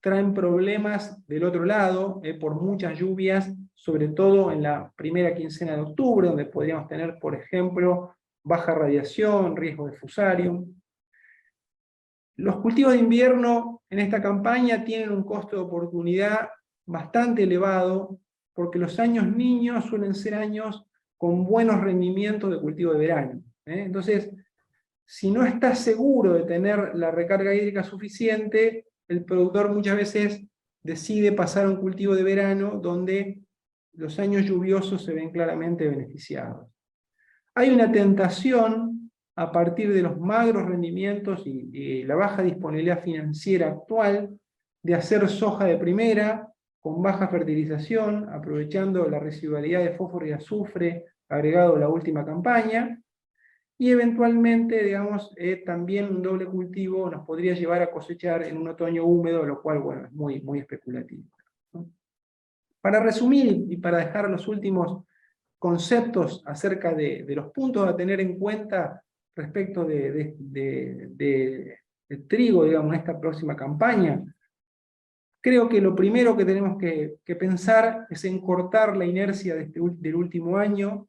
[SPEAKER 6] traen problemas del otro lado, por muchas lluvias, sobre todo en la primera quincena de octubre, donde podríamos tener, por ejemplo, baja radiación, riesgo de fusarium. Los cultivos de invierno en esta campaña tienen un costo de oportunidad bastante elevado, porque los años niños suelen ser años con buenos rendimientos de cultivo de verano. Entonces, si no está seguro de tener la recarga hídrica suficiente, el productor muchas veces decide pasar a un cultivo de verano donde los años lluviosos se ven claramente beneficiados. Hay una tentación a partir de los magros rendimientos y la baja disponibilidad financiera actual de hacer soja de primera con baja fertilización, aprovechando la residualidad de fósforo y azufre agregado a la última campaña, y eventualmente, digamos, también un doble cultivo nos podría llevar a cosechar en un otoño húmedo, lo cual, bueno, es muy, muy especulativo, ¿no? Para resumir y para dejar los últimos conceptos acerca de los puntos a tener en cuenta respecto de trigo, digamos, en esta próxima campaña, creo que lo primero que tenemos que pensar es en cortar la inercia del último año,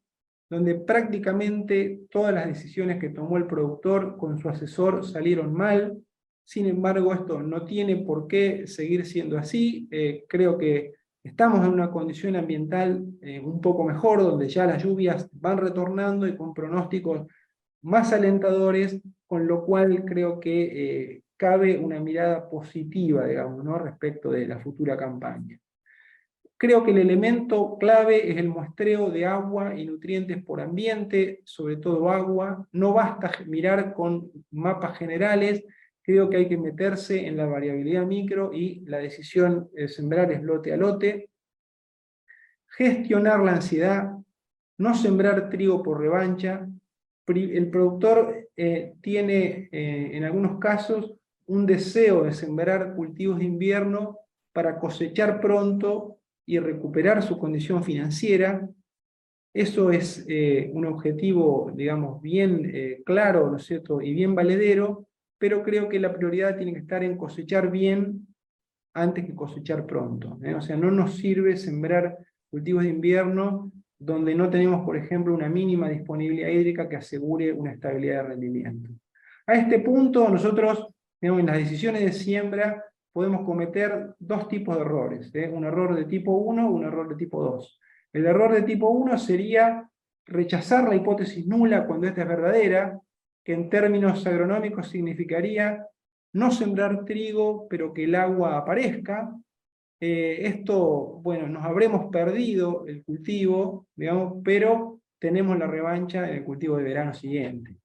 [SPEAKER 6] donde prácticamente todas las decisiones que tomó el productor con su asesor salieron mal. Sin embargo, esto no tiene por qué seguir siendo así. Creo que estamos en una condición ambiental un poco mejor, donde ya las lluvias van retornando y con pronósticos más alentadores, con lo cual creo que cabe una mirada positiva, digamos, ¿no?, respecto de la futura campaña. Creo que el elemento clave es el muestreo de agua y nutrientes por ambiente, sobre todo agua. No basta mirar con mapas generales, creo que hay que meterse en la variabilidad micro y la decisión de sembrar es lote a lote. Gestionar la ansiedad, no sembrar trigo por revancha. El productor tiene en algunos casos un deseo de sembrar cultivos de invierno para cosechar pronto y recuperar su condición financiera. Eso es un objetivo, digamos, bien claro, ¿no es cierto?, y bien valedero, pero creo que la prioridad tiene que estar en cosechar bien antes que cosechar pronto, ¿eh? O sea, no nos sirve sembrar cultivos de invierno donde no tenemos, por ejemplo, una mínima disponibilidad hídrica que asegure una estabilidad de rendimiento. A este punto, nosotros, digamos, en las decisiones de siembra, podemos cometer 2 tipos de errores, ¿eh? Un error de tipo 1, un error de tipo 2. El error de tipo 1 sería rechazar la hipótesis nula cuando esta es verdadera, que en términos agronómicos significaría no sembrar trigo, pero que el agua aparezca. Esto, bueno, nos habremos perdido el cultivo, digamos, pero tenemos la revancha en el cultivo de verano siguiente.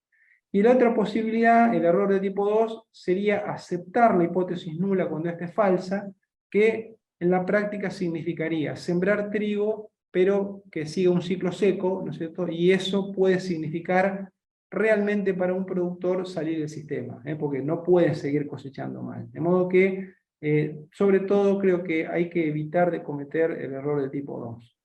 [SPEAKER 6] Y la otra posibilidad, el error de tipo 2, sería aceptar la hipótesis nula cuando esta es falsa, que en la práctica significaría sembrar trigo, pero que siga un ciclo seco, ¿no es cierto? Y eso puede significar realmente para un productor salir del sistema, porque no puede seguir cosechando mal. De modo que, sobre todo, creo que hay que evitar de cometer el error de tipo 2.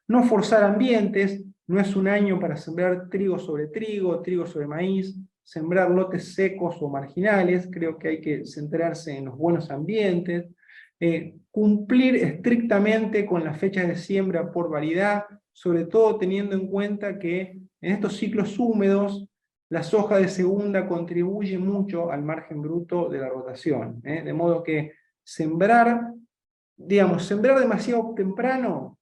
[SPEAKER 6] No forzar ambientes, no es un año para sembrar trigo sobre maíz, sembrar lotes secos o marginales, creo que hay que centrarse en los buenos ambientes, cumplir estrictamente con las fechas de siembra por variedad, sobre todo teniendo en cuenta que en estos ciclos húmedos la soja de segunda contribuye mucho al margen bruto de la rotación, de modo que sembrar demasiado temprano,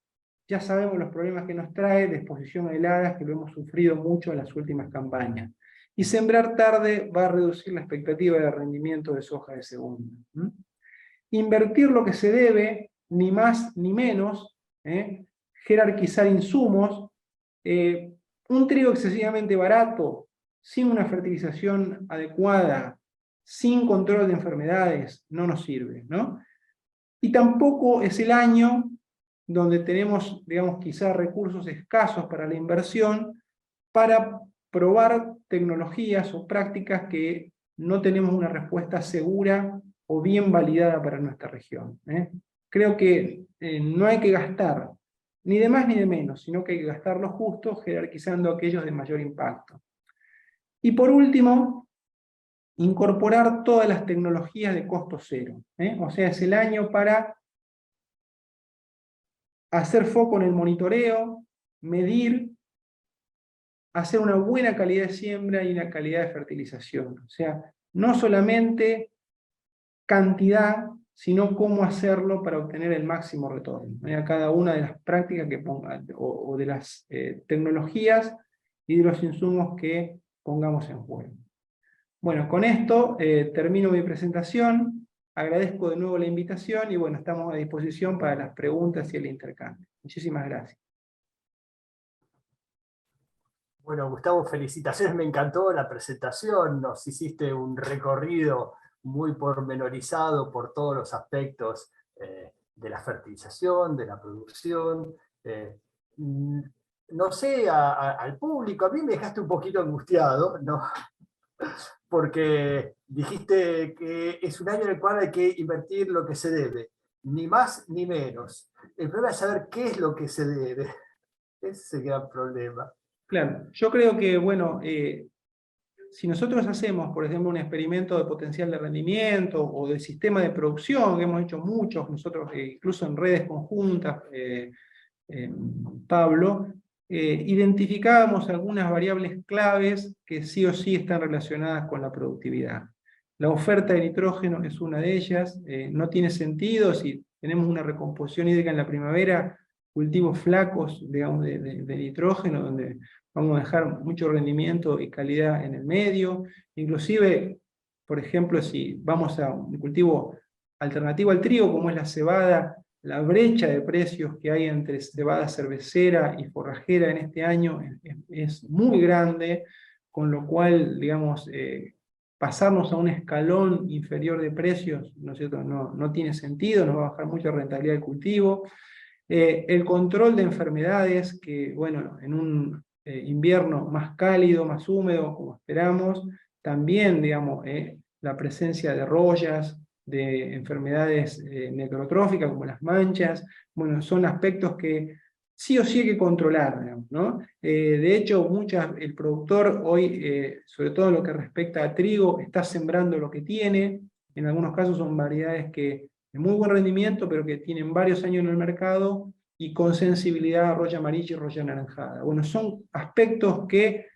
[SPEAKER 6] ya sabemos los problemas que nos trae de exposición a heladas, que lo hemos sufrido mucho en las últimas campañas. Y sembrar tarde va a reducir la expectativa de rendimiento de soja de segunda. Invertir lo que se debe, ni más ni menos, jerarquizar insumos, un trigo excesivamente barato, sin una fertilización adecuada, sin control de enfermedades, no nos sirve, ¿no? Y tampoco es el año donde tenemos, digamos, quizás recursos escasos para la inversión, para probar tecnologías o prácticas que no tenemos una respuesta segura o bien validada para nuestra región. Creo que no hay que gastar ni de más ni de menos, sino que hay que gastar lo justo, jerarquizando aquellos de mayor impacto. Y por último, incorporar todas las tecnologías de costo cero. O sea, es el año para hacer foco en el monitoreo, medir, hacer una buena calidad de siembra y una calidad de fertilización. O sea, no solamente cantidad, sino cómo hacerlo para obtener el máximo retorno. A cada una de las prácticas que pongan, o de las tecnologías y de los insumos que pongamos en juego. Bueno, con esto termino mi presentación. Agradezco de nuevo la invitación y bueno, estamos a disposición para las preguntas y el intercambio. Muchísimas gracias.
[SPEAKER 5] Bueno, Gustavo, felicitaciones, me encantó la presentación, nos hiciste un recorrido muy pormenorizado por todos los aspectos de la fertilización, de la producción. No sé, al público, a mí me dejaste un poquito angustiado, ¿no? Porque dijiste que es un año en el cual hay que invertir lo que se debe, ni más ni menos. El problema es saber qué es lo que se debe. Ese es el gran problema.
[SPEAKER 6] Claro, yo creo que, bueno, si nosotros hacemos, por ejemplo, un experimento de potencial de rendimiento o de sistema de producción, que hemos hecho muchos, nosotros incluso en redes conjuntas, Pablo, identificábamos algunas variables claves que sí o sí están relacionadas con la productividad. La oferta de nitrógeno es una de ellas. No tiene sentido si tenemos una recomposición hídrica en la primavera, cultivos flacos, digamos, de nitrógeno, donde vamos a dejar mucho rendimiento y calidad en el medio. Inclusive, por ejemplo, si vamos a un cultivo alternativo al trigo, como es la cebada, la brecha de precios que hay entre cebada cervecera y forrajera en este año es muy grande, con lo cual, digamos, pasarnos a un escalón inferior de precios, ¿no es cierto? No tiene sentido, nos va a bajar mucho la rentabilidad del cultivo. El control de enfermedades, que bueno, en un invierno más cálido, más húmedo, como esperamos, también, digamos, la presencia de rollas, de enfermedades necrotróficas como las manchas, bueno, son aspectos que sí o sí hay que controlar, digamos, ¿no? De hecho, el productor hoy, sobre todo en lo que respecta a trigo, está sembrando lo que tiene. En algunos casos son variedades que de muy buen rendimiento, pero que tienen varios años en el mercado y con sensibilidad a roya amarilla y roya anaranjada. Bueno, son aspectos que,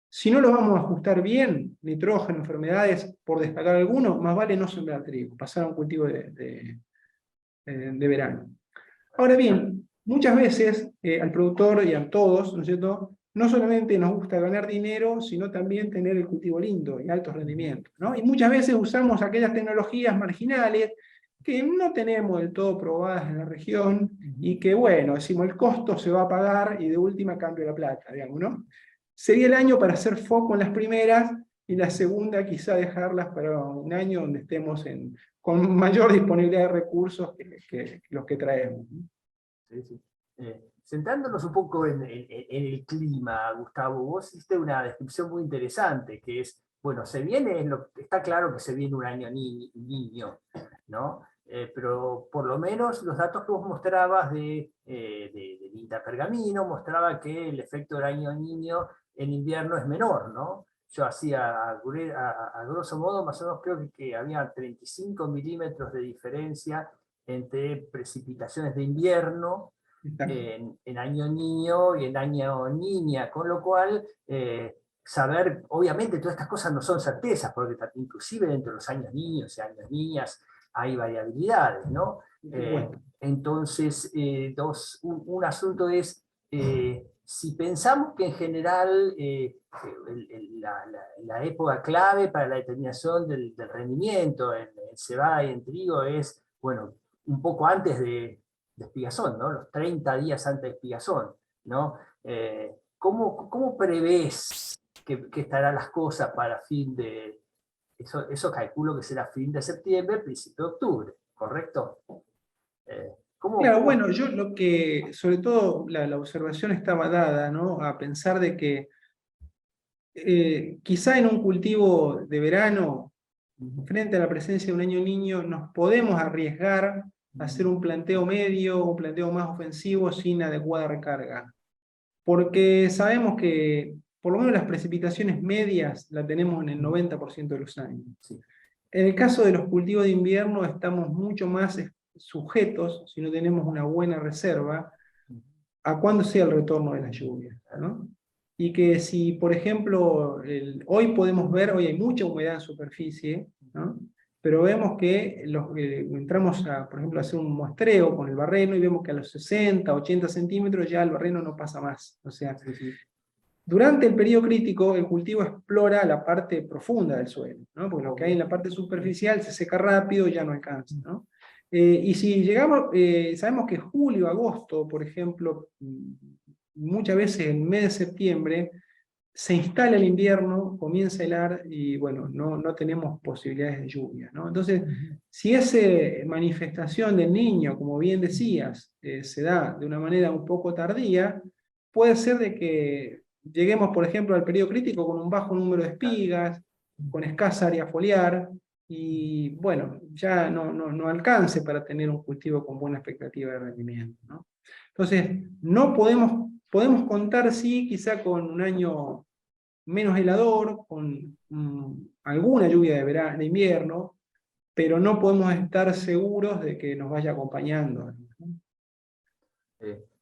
[SPEAKER 6] si no los vamos a ajustar bien, nitrógeno, enfermedades, por destacar algunos, más vale no sembrar trigo, pasar a un cultivo de verano. Ahora bien, muchas veces al productor y a todos, ¿no es cierto?, no solamente nos gusta ganar dinero, sino también tener el cultivo lindo y altos rendimientos, ¿no? Y muchas veces usamos aquellas tecnologías marginales que no tenemos del todo probadas en la región y que, bueno, decimos, el costo se va a pagar y de última cambio la plata, digamos, ¿no? Sería el año para hacer foco en las primeras y la segunda quizá dejarlas para un año donde estemos con mayor disponibilidad de recursos que los que traemos.
[SPEAKER 5] Sí, sí. Centrándonos un poco en el clima, Gustavo, vos hiciste una descripción muy interesante, que es, bueno, está claro que se viene un año niño, ¿no? Pero por lo menos los datos que vos mostrabas del Interpergamino mostraba que el efecto del año niño en invierno es menor, ¿no? Yo hacía a grosso modo, más o menos creo que había 35 milímetros de diferencia entre precipitaciones de invierno en año niño y en año niña, con lo cual saber, obviamente todas estas cosas no son certezas, porque inclusive dentro de los años niños y años niñas hay variabilidades, ¿no? Entonces, un asunto es, si pensamos que en general la época clave para la determinación del rendimiento en cebada y en trigo es, bueno, un poco antes de espigazón, ¿no? Los 30 días antes de espigazón, ¿no? ¿Cómo prevés que estarán las cosas para fin de... Eso calculo que será fin de septiembre, principio de octubre, ¿correcto?
[SPEAKER 6] Claro, bueno, yo lo que, sobre todo la observación estaba dada, ¿no? A pensar de que quizá en un cultivo de verano, frente a la presencia de un año niño, nos podemos arriesgar a hacer un planteo medio o un planteo más ofensivo sin adecuada recarga. Porque sabemos que por lo menos las precipitaciones medias las tenemos en el 90% de los años.
[SPEAKER 5] Sí.
[SPEAKER 6] En el caso de los cultivos de invierno estamos mucho más sujetos, si no tenemos una buena reserva, a cuándo sea el retorno de las lluvias, ¿no? Y que si, por ejemplo, hoy podemos ver, hoy hay mucha humedad en superficie, ¿no? Pero vemos que entramos, por ejemplo, a hacer un muestreo con el barreno y vemos que a los 60, 80 centímetros ya el barreno no pasa más. O sea, durante el periodo crítico, el cultivo explora la parte profunda del suelo, ¿no? Porque lo que hay en la parte superficial se seca rápido y ya no alcanza, ¿no? Y si llegamos, sabemos que julio, agosto, por ejemplo, muchas veces en el mes de septiembre, se instala el invierno, comienza a helar y bueno, no tenemos posibilidades de lluvia, ¿no? Entonces, si esa manifestación del niño, como bien decías, se da de una manera un poco tardía, puede ser de que lleguemos, por ejemplo, al periodo crítico con un bajo número de espigas, con escasa área foliar, y bueno, ya no alcance para tener un cultivo con buena expectativa de rendimiento, ¿no? Entonces, no podemos contar, sí, quizá con un año menos helador, con alguna lluvia de invierno, pero no podemos estar seguros de que nos vaya acompañando.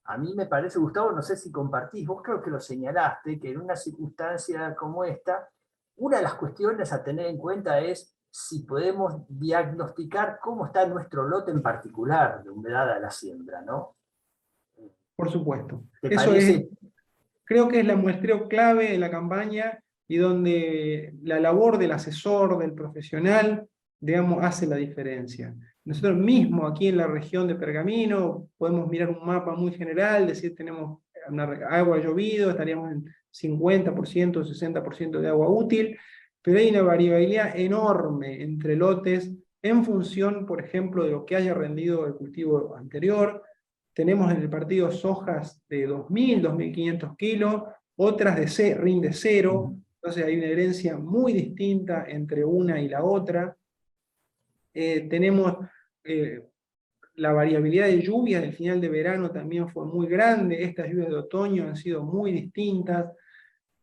[SPEAKER 5] A mí me parece, Gustavo, no sé si compartís, vos creo que lo señalaste, que en una circunstancia como esta, una de las cuestiones a tener en cuenta es si podemos diagnosticar cómo está nuestro lote en particular de humedad a la siembra, ¿no?
[SPEAKER 6] Por supuesto.
[SPEAKER 5] ¿Te
[SPEAKER 6] Eso
[SPEAKER 5] parece?
[SPEAKER 6] creo que es la muestreo clave de la campaña y donde la labor del asesor, del profesional, digamos, hace la diferencia. Nosotros mismos aquí en la región de Pergamino podemos mirar un mapa muy general, decir tenemos agua llovido, estaríamos en 50%, 60% de agua útil, pero hay una variabilidad enorme entre lotes en función, por ejemplo, de lo que haya rendido el cultivo anterior. Tenemos en el partido sojas de 2.000, 2.500 kilos, otras rinde cero, entonces hay una herencia muy distinta entre una y la otra. Tenemos la variabilidad de lluvias del final de verano también fue muy grande, estas lluvias de otoño han sido muy distintas.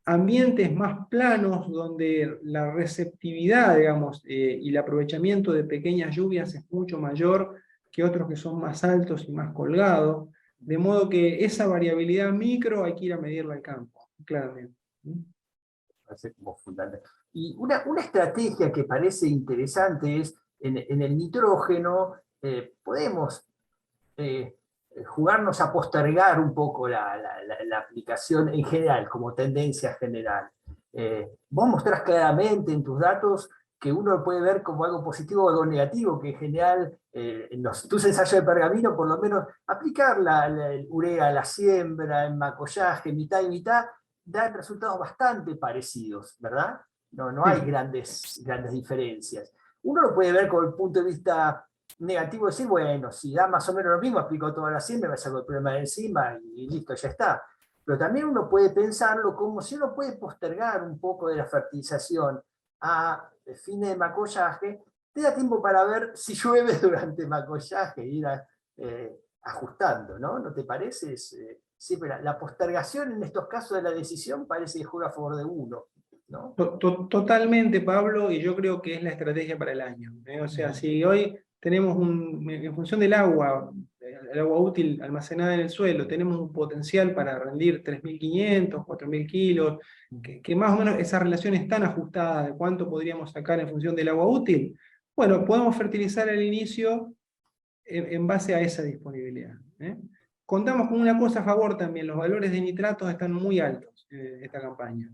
[SPEAKER 6] Ambientes más planos donde la receptividad, digamos, y el aprovechamiento de pequeñas lluvias es mucho mayor que otros que son más altos y más colgados, de modo que esa variabilidad micro hay que ir a medirla al campo, claramente.
[SPEAKER 5] Parece como fundamental. Y una estrategia que parece interesante es, en el nitrógeno, podemos jugarnos a postergar un poco la aplicación en general, como tendencia general. Vos mostrás claramente en tus datos que uno puede ver como algo positivo o algo negativo, que en general, en tus ensayos de pergamino, por lo menos, aplicar el urea a la siembra, en macollaje, mitad y mitad, dan resultados bastante parecidos, ¿verdad? No hay grandes diferencias. Uno lo puede ver con el punto de vista negativo, decir, bueno, si da más o menos lo mismo, aplico toda la siembra, me saco el problema de encima y listo, ya está. Pero también uno puede pensarlo como si uno puede postergar un poco de la fertilización a fines de macollaje, te da tiempo para ver si llueve durante macollaje, ir ajustando, ¿no? ¿No te parece? Siempre la postergación en estos casos de la decisión parece que juega a favor de uno, ¿no?
[SPEAKER 6] Totalmente, Pablo, y yo creo que es la estrategia para el año. O sea, si hoy tenemos en función del agua, el agua útil almacenada en el suelo, tenemos un potencial para rendir 3.500, 4.000 kilos, que más o menos esa relación es tan ajustada de cuánto podríamos sacar en función del agua útil, bueno, podemos fertilizar al inicio en base a esa disponibilidad. Contamos con una cosa a favor también, los valores de nitratos están muy altos esta campaña.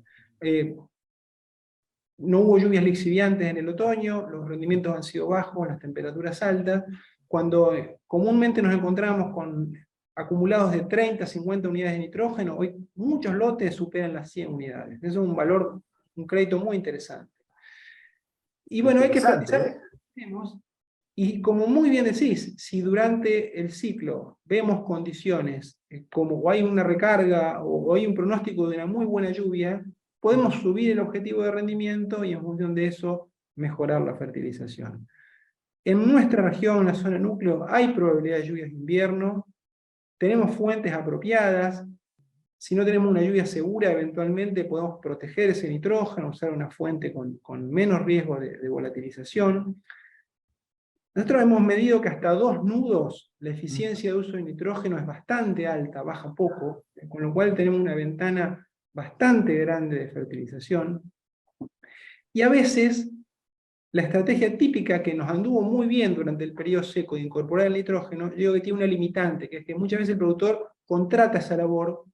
[SPEAKER 6] No hubo lluvias lixiviantes en el otoño, los rendimientos han sido bajos, las temperaturas altas, cuando comúnmente nos encontramos con acumulados de 30, 50 unidades de nitrógeno, hoy muchos lotes superan las 100 unidades. Eso es un valor, un crédito muy interesante. Y bueno, hay que pensar, y como muy bien decís, si durante el ciclo vemos condiciones como o hay una recarga o hay un pronóstico de una muy buena lluvia, podemos subir el objetivo de rendimiento y en función de eso mejorar la fertilización. En nuestra región, en la zona núcleo, hay probabilidad de lluvias de invierno, tenemos fuentes apropiadas, si no tenemos una lluvia segura, eventualmente podemos proteger ese nitrógeno, usar una fuente con menos riesgo de volatilización. Nosotros hemos medido que hasta 2 nudos la eficiencia de uso de nitrógeno es bastante alta, baja poco, con lo cual tenemos una ventana bastante grande de fertilización. Y a veces, la estrategia típica que nos anduvo muy bien durante el periodo seco de incorporar el nitrógeno, yo digo que tiene una limitante, que es que muchas veces el productor contrata esa labor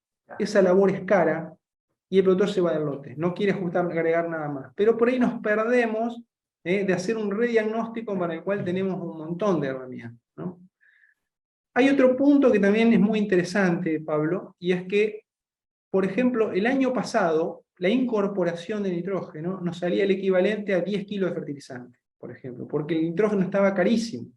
[SPEAKER 6] es cara, y el productor se va del lote, no quiere agregar nada más. Pero por ahí nos perdemos de hacer un rediagnóstico para el cual tenemos un montón de herramientas, ¿no? Hay otro punto que también es muy interesante, Pablo, y es que, por ejemplo, el año pasado, la incorporación de nitrógeno nos salía el equivalente a 10 kilos de fertilizante, por ejemplo, porque el nitrógeno estaba carísimo.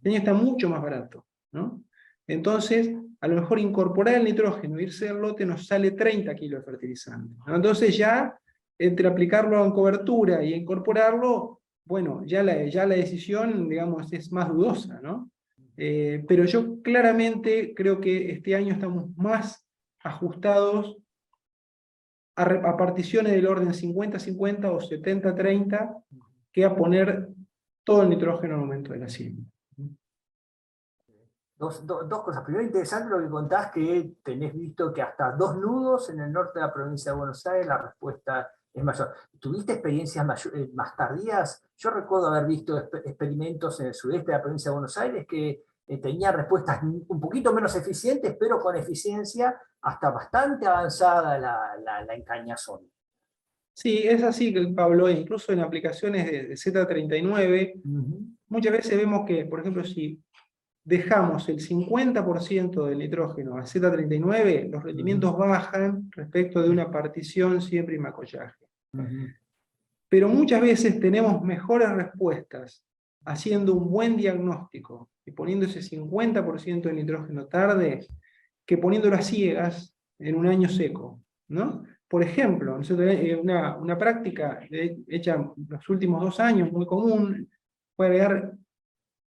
[SPEAKER 6] El año está mucho más barato, ¿no? Entonces, a lo mejor incorporar el nitrógeno e irse al lote nos sale 30 kilos de fertilizante, ¿no? Entonces ya, entre aplicarlo en cobertura y incorporarlo, bueno, ya la decisión, digamos, es más dudosa, ¿no? Pero yo claramente creo que este año estamos más ajustados a particiones del orden 50-50 o 70-30 que a poner todo el nitrógeno al momento de la siembra.
[SPEAKER 5] Dos cosas. Primero, interesante lo que contás, que tenés visto que hasta 2 nudos en el norte de la provincia de Buenos Aires la respuesta es mayor. ¿Tuviste experiencias más tardías? Yo recuerdo haber visto experimentos en el sudeste de la provincia de Buenos Aires que tenían respuestas un poquito menos eficientes, pero con eficiencia hasta bastante avanzada la encañazón.
[SPEAKER 6] Sí, es así, Pablo, incluso en aplicaciones de Z39, muchas veces vemos que, por ejemplo, si dejamos el 50% del nitrógeno a Z39, los rendimientos bajan respecto de una partición siempre y macollaje. Pero muchas veces tenemos mejores respuestas haciendo un buen diagnóstico y poniendo ese 50% de nitrógeno tarde que poniéndolo a ciegas en un año seco, ¿no? Por ejemplo, una práctica hecha en los últimos 2 años, muy común, fue agregar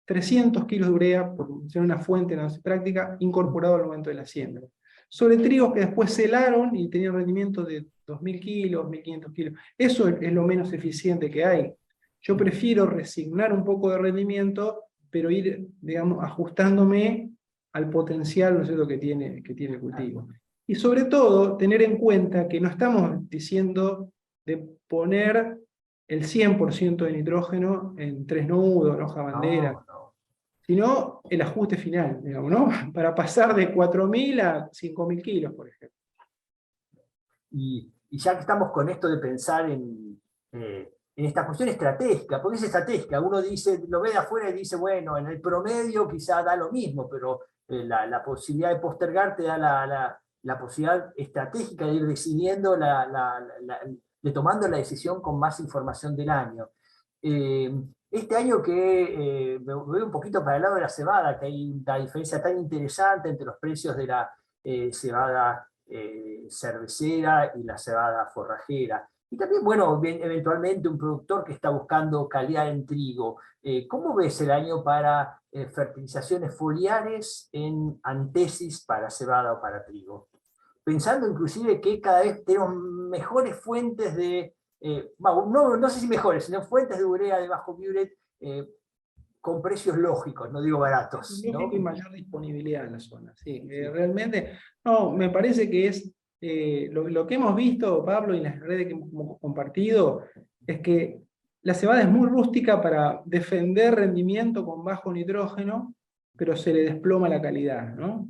[SPEAKER 6] 300 kilos de urea, por ser una fuente en la práctica, incorporado al momento de la siembra. Sobre trigos que después celaron y tenían rendimiento de 2.000 kilos, 1.500 kilos. Eso es lo menos eficiente que hay. Yo prefiero resignar un poco de rendimiento, pero ir, digamos, ajustándome al potencial, ¿no es cierto?, que tiene el cultivo. Y sobre todo, tener en cuenta que no estamos diciendo de poner el 100% de nitrógeno en 3 nudos, en hoja bandera. sino el ajuste final, digamos, ¿no? Para pasar de 4.000 a 5.000 kilos, por ejemplo.
[SPEAKER 5] Y ya que estamos con esto de pensar en esta cuestión estratégica, porque es estratégica, uno dice, lo ve de afuera y dice, bueno, en el promedio quizá da lo mismo, pero la posibilidad de postergar te da la posibilidad estratégica de ir decidiendo, de tomando la decisión con más información del año. Este año que me voy un poquito para el lado de la cebada, que hay una diferencia tan interesante entre los precios de la cebada cervecera y la cebada forrajera. Y también, bueno, eventualmente un productor que está buscando calidad en trigo. ¿Cómo ves el año para fertilizaciones foliares en antesis para cebada o para trigo? Pensando inclusive que cada vez tenemos mejores fuentes de, no sé si mejores, sino fuentes de urea de bajo biuret con precios lógicos, no digo baratos, ¿no?
[SPEAKER 6] Y mayor disponibilidad en la zona, sí. Realmente, no, me parece que es lo que hemos visto, Pablo, y en las redes que hemos compartido, es que la cebada es muy rústica para defender rendimiento con bajo nitrógeno, pero se le desploma la calidad, ¿no?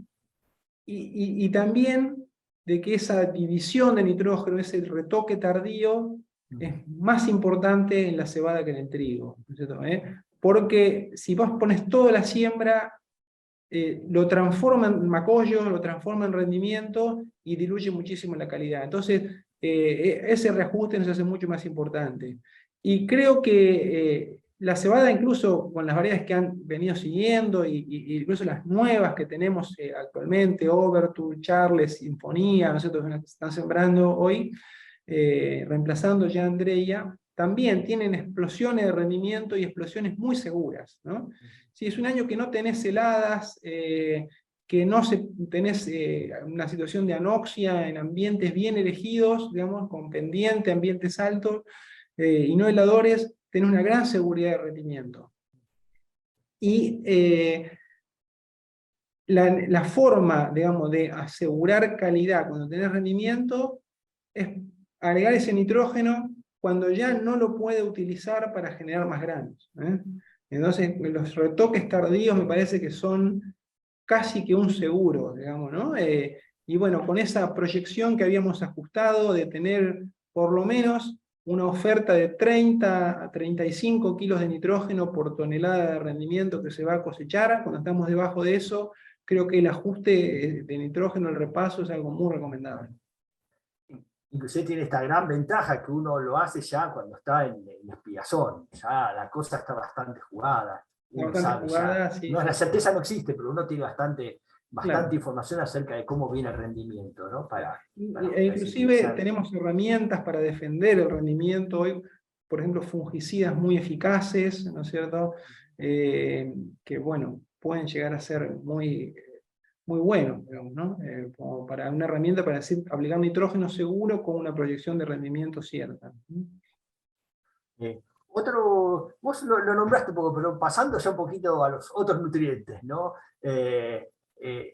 [SPEAKER 6] Y también de que esa división de nitrógeno, ese retoque tardío, es más importante en la cebada que en el trigo, ¿no es cierto? Porque si vos pones toda la siembra, lo transforma en macollo, lo transforma en rendimiento y diluye muchísimo la calidad. Entonces, ese reajuste nos hace mucho más importante. Y creo que la cebada, incluso con las variedades que han venido siguiendo, y incluso las nuevas que tenemos actualmente, Overture, Charles, Sinfonía, ¿no es cierto?, que están sembrando hoy, reemplazando ya a Andrea, también tienen explosiones de rendimiento y explosiones muy seguras, ¿no? Si es un año que no tenés heladas, que no tenés una situación de anoxia en ambientes bien elegidos, digamos, con pendiente, ambientes altos, y no heladores, tenés una gran seguridad de rendimiento. Y la forma, digamos, de asegurar calidad cuando tenés rendimiento es agregar ese nitrógeno cuando ya no lo puede utilizar para generar más granos. Entonces, los retoques tardíos me parece que son casi que un seguro, digamos, ¿no? Y bueno, con esa proyección que habíamos ajustado de tener por lo menos una oferta de 30 a 35 kilos de nitrógeno por tonelada de rendimiento que se va a cosechar, cuando estamos debajo de eso, creo que el ajuste de nitrógeno, el repaso, es algo muy recomendable.
[SPEAKER 5] Inclusive tiene esta gran ventaja que uno lo hace ya cuando está en espiazón, ya la cosa está bastante jugada. Uno sabe jugada, ya, sí, no, sí. La certeza no existe, pero uno tiene bastante claro, información acerca de cómo viene el rendimiento, ¿no?
[SPEAKER 6] Inclusive tenemos herramientas para defender el rendimiento hoy, por ejemplo, fungicidas muy eficaces, ¿no es cierto? Que bueno, pueden llegar a ser muy bueno, digamos, ¿no? Como para una herramienta para decir, aplicar nitrógeno seguro con una proyección de rendimiento cierta.
[SPEAKER 5] Vos lo nombraste un poco, pero pasando ya un poquito a los otros nutrientes, ¿no?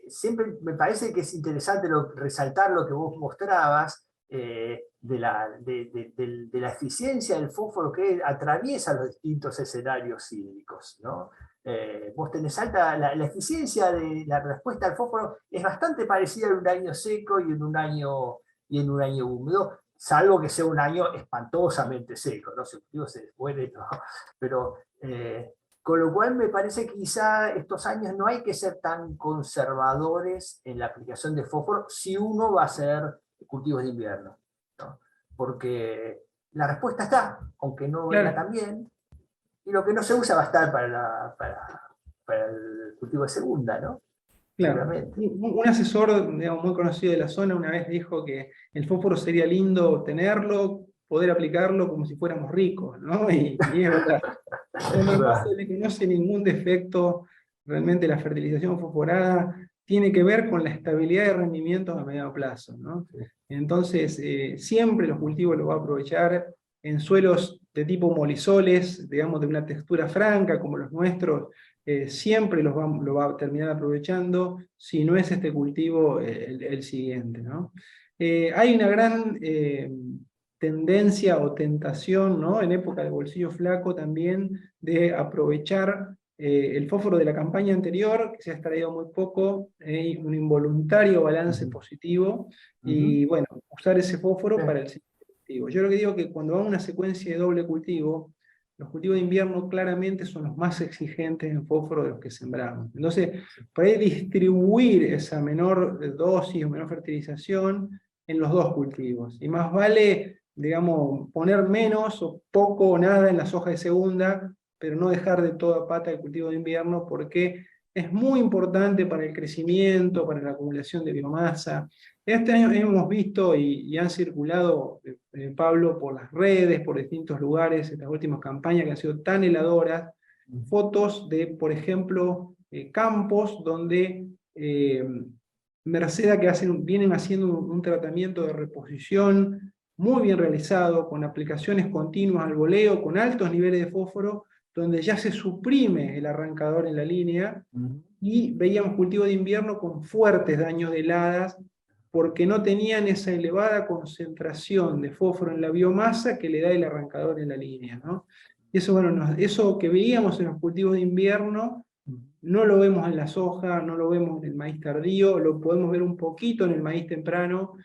[SPEAKER 5] Siempre me parece que es interesante resaltar lo que vos mostrabas de la eficiencia del fósforo que atraviesa los distintos escenarios hídricos, ¿no? Vos tenés alta, la eficiencia de la respuesta al fósforo es bastante parecida en un año seco y en un año húmedo, salvo que sea un año espantosamente seco, ¿no? Si el cultivo se después, ¿no? Pero con lo cual me parece que quizá estos años no hay que ser tan conservadores en la aplicación de fósforo si uno va a hacer cultivos de invierno, ¿no? Porque la respuesta está, aunque no venga tan bien, y lo que no se usa va a estar para el cultivo de segunda, ¿no?
[SPEAKER 6] Claro. Un asesor, digamos, muy conocido de la zona una vez dijo que el fósforo sería lindo tenerlo, poder aplicarlo como si fuéramos ricos, ¿no? Y es verdad. No se le conoce ningún defecto. Realmente la fertilización fosforada tiene que ver con la estabilidad de rendimientos a mediano plazo, ¿no? Entonces, siempre los cultivos los va a aprovechar en suelos de tipo molisoles, digamos, de una textura franca, como los nuestros, siempre lo va a terminar aprovechando, si no es este cultivo el siguiente, ¿no? Hay una gran tendencia o tentación, ¿no?, en época de bolsillo flaco también, de aprovechar el fósforo de la campaña anterior, que se ha extraído muy poco, un involuntario balance positivo, y bueno, usar ese fósforo para el ciclo productivo. Yo lo que digo es que cuando vamos a una secuencia de doble cultivo, los cultivos de invierno claramente son los más exigentes en fósforo de los que sembramos. Entonces, por ahí distribuir esa menor dosis o menor fertilización en los dos cultivos. Y más vale, digamos, poner menos o poco o nada en la soja de segunda, pero no dejar de toda pata el cultivo de invierno, porque es muy importante para el crecimiento, para la acumulación de biomasa. Este año hemos visto y han circulado, Pablo, por las redes, por distintos lugares, estas últimas campañas que han sido tan heladoras, fotos de, por ejemplo, campos donde Merceda que vienen haciendo un tratamiento de reposición muy bien realizado, con aplicaciones continuas al voleo, con altos niveles de fósforo, donde ya se suprime el arrancador en la línea, y veíamos cultivo de invierno con fuertes daños de heladas, porque no tenían esa elevada concentración de fósforo en la biomasa que le da el arrancador en la línea, ¿no? Y eso, bueno, eso que veíamos en los cultivos de invierno, no lo vemos en la soja, no lo vemos en el maíz tardío, lo podemos ver un poquito en el maíz temprano,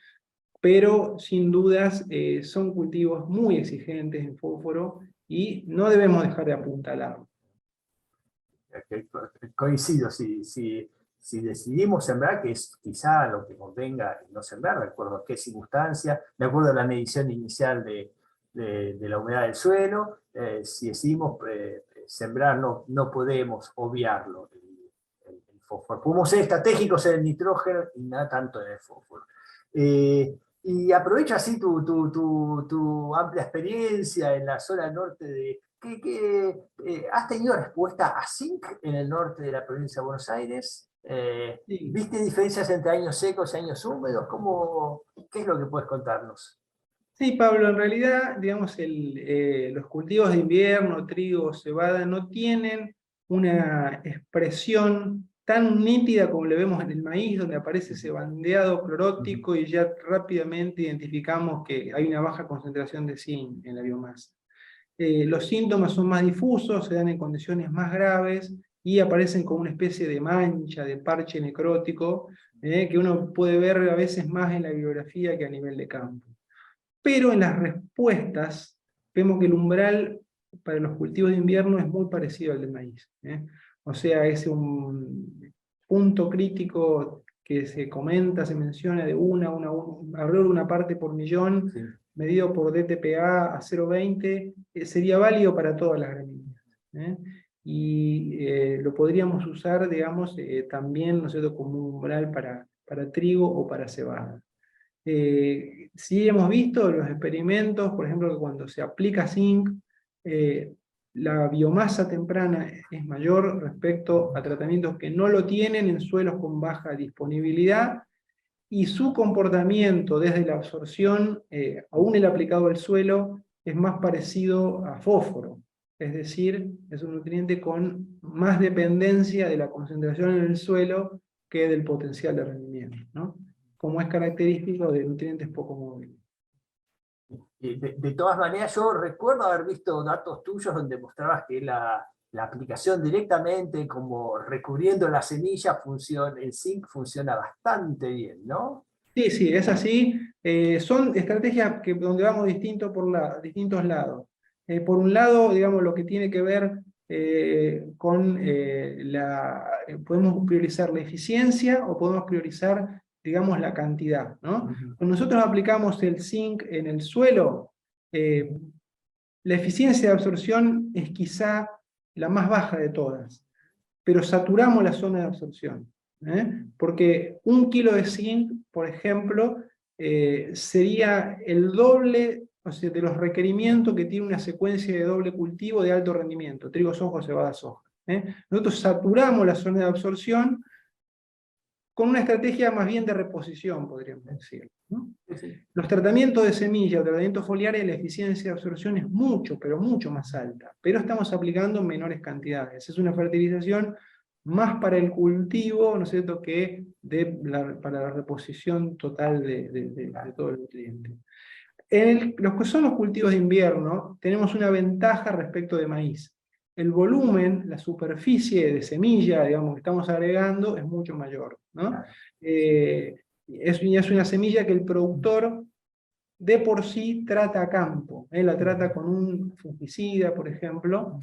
[SPEAKER 6] pero sin dudas son cultivos muy exigentes en fósforo y no debemos dejar de apuntalarlo.
[SPEAKER 5] Coincido, si decidimos sembrar, que es quizá lo que convenga no sembrar, de acuerdo a qué circunstancia, de acuerdo a la medición inicial de la humedad del suelo, si decidimos sembrar, no podemos obviarlo, el fósforo. Podemos ser estratégicos en el nitrógeno y nada tanto en el fósforo. Y aprovecho así tu amplia experiencia en la zona norte de... ¿Has tenido respuesta a zinc en el norte de la provincia de Buenos Aires?
[SPEAKER 6] Sí.
[SPEAKER 5] ¿Viste diferencias entre años secos y años húmedos? ¿Qué es lo que puedes contarnos?
[SPEAKER 6] Sí, Pablo, en realidad, digamos, los cultivos de invierno, trigo, cebada, no tienen una expresión tan nítida como le vemos en el maíz, donde aparece ese bandeado clorótico y ya rápidamente identificamos que hay una baja concentración de zinc en la biomasa. Los síntomas son más difusos, se dan en condiciones más graves y aparecen como una especie de mancha, de parche necrótico, que uno puede ver a veces más en la bibliografía que a nivel de campo. Pero en las respuestas vemos que el umbral para los cultivos de invierno es muy parecido al del maíz. O sea, es un punto crítico que se comenta, se menciona de alrededor de una parte por millón, sí, medido por DTPA a 0,20, sería válido para todas las gramíneas. Y lo podríamos usar, digamos, también, ¿no es cierto?, como un umbral para trigo o para cebada. Sí hemos visto los experimentos, por ejemplo, que cuando se aplica zinc, la biomasa temprana es mayor respecto a tratamientos que no lo tienen en suelos con baja disponibilidad, y su comportamiento desde la absorción, aún el aplicado al suelo, es más parecido a fósforo, es decir, es un nutriente con más dependencia de la concentración en el suelo que del potencial de rendimiento, ¿no?, como es característico de nutrientes poco móviles.
[SPEAKER 5] De todas maneras, yo recuerdo haber visto datos tuyos donde mostrabas que la aplicación directamente, como recubriendo la semilla, el zinc funciona bastante bien, ¿no?
[SPEAKER 6] Sí, sí, es así. Son estrategias donde vamos distintos lados. Por un lado, digamos, lo que tiene que ver con podemos priorizar la eficiencia o podemos priorizar, digamos, la cantidad, ¿no? Cuando nosotros aplicamos el zinc en el suelo, la eficiencia de absorción es quizá la más baja de todas, pero saturamos la zona de absorción, porque 1 kilo de zinc, por ejemplo, sería el doble, o sea, de los requerimientos que tiene una secuencia de doble cultivo de alto rendimiento, trigo, soja, cebada, soja. Nosotros saturamos la zona de absorción con una estrategia más bien de reposición, podríamos decir, ¿no? Los tratamientos de semilla o tratamientos foliares, la eficiencia de absorción es mucho, pero mucho más alta, pero estamos aplicando en menores cantidades. Es una fertilización más para el cultivo, ¿no es cierto?, que para la reposición total de todo el nutriente. En los que son los cultivos de invierno, tenemos una ventaja respecto de maíz. el volumen, la superficie de semilla, digamos, que estamos agregando es mucho mayor, ¿no? Es una semilla que el productor de por sí trata a campo, la trata con un fungicida, por ejemplo,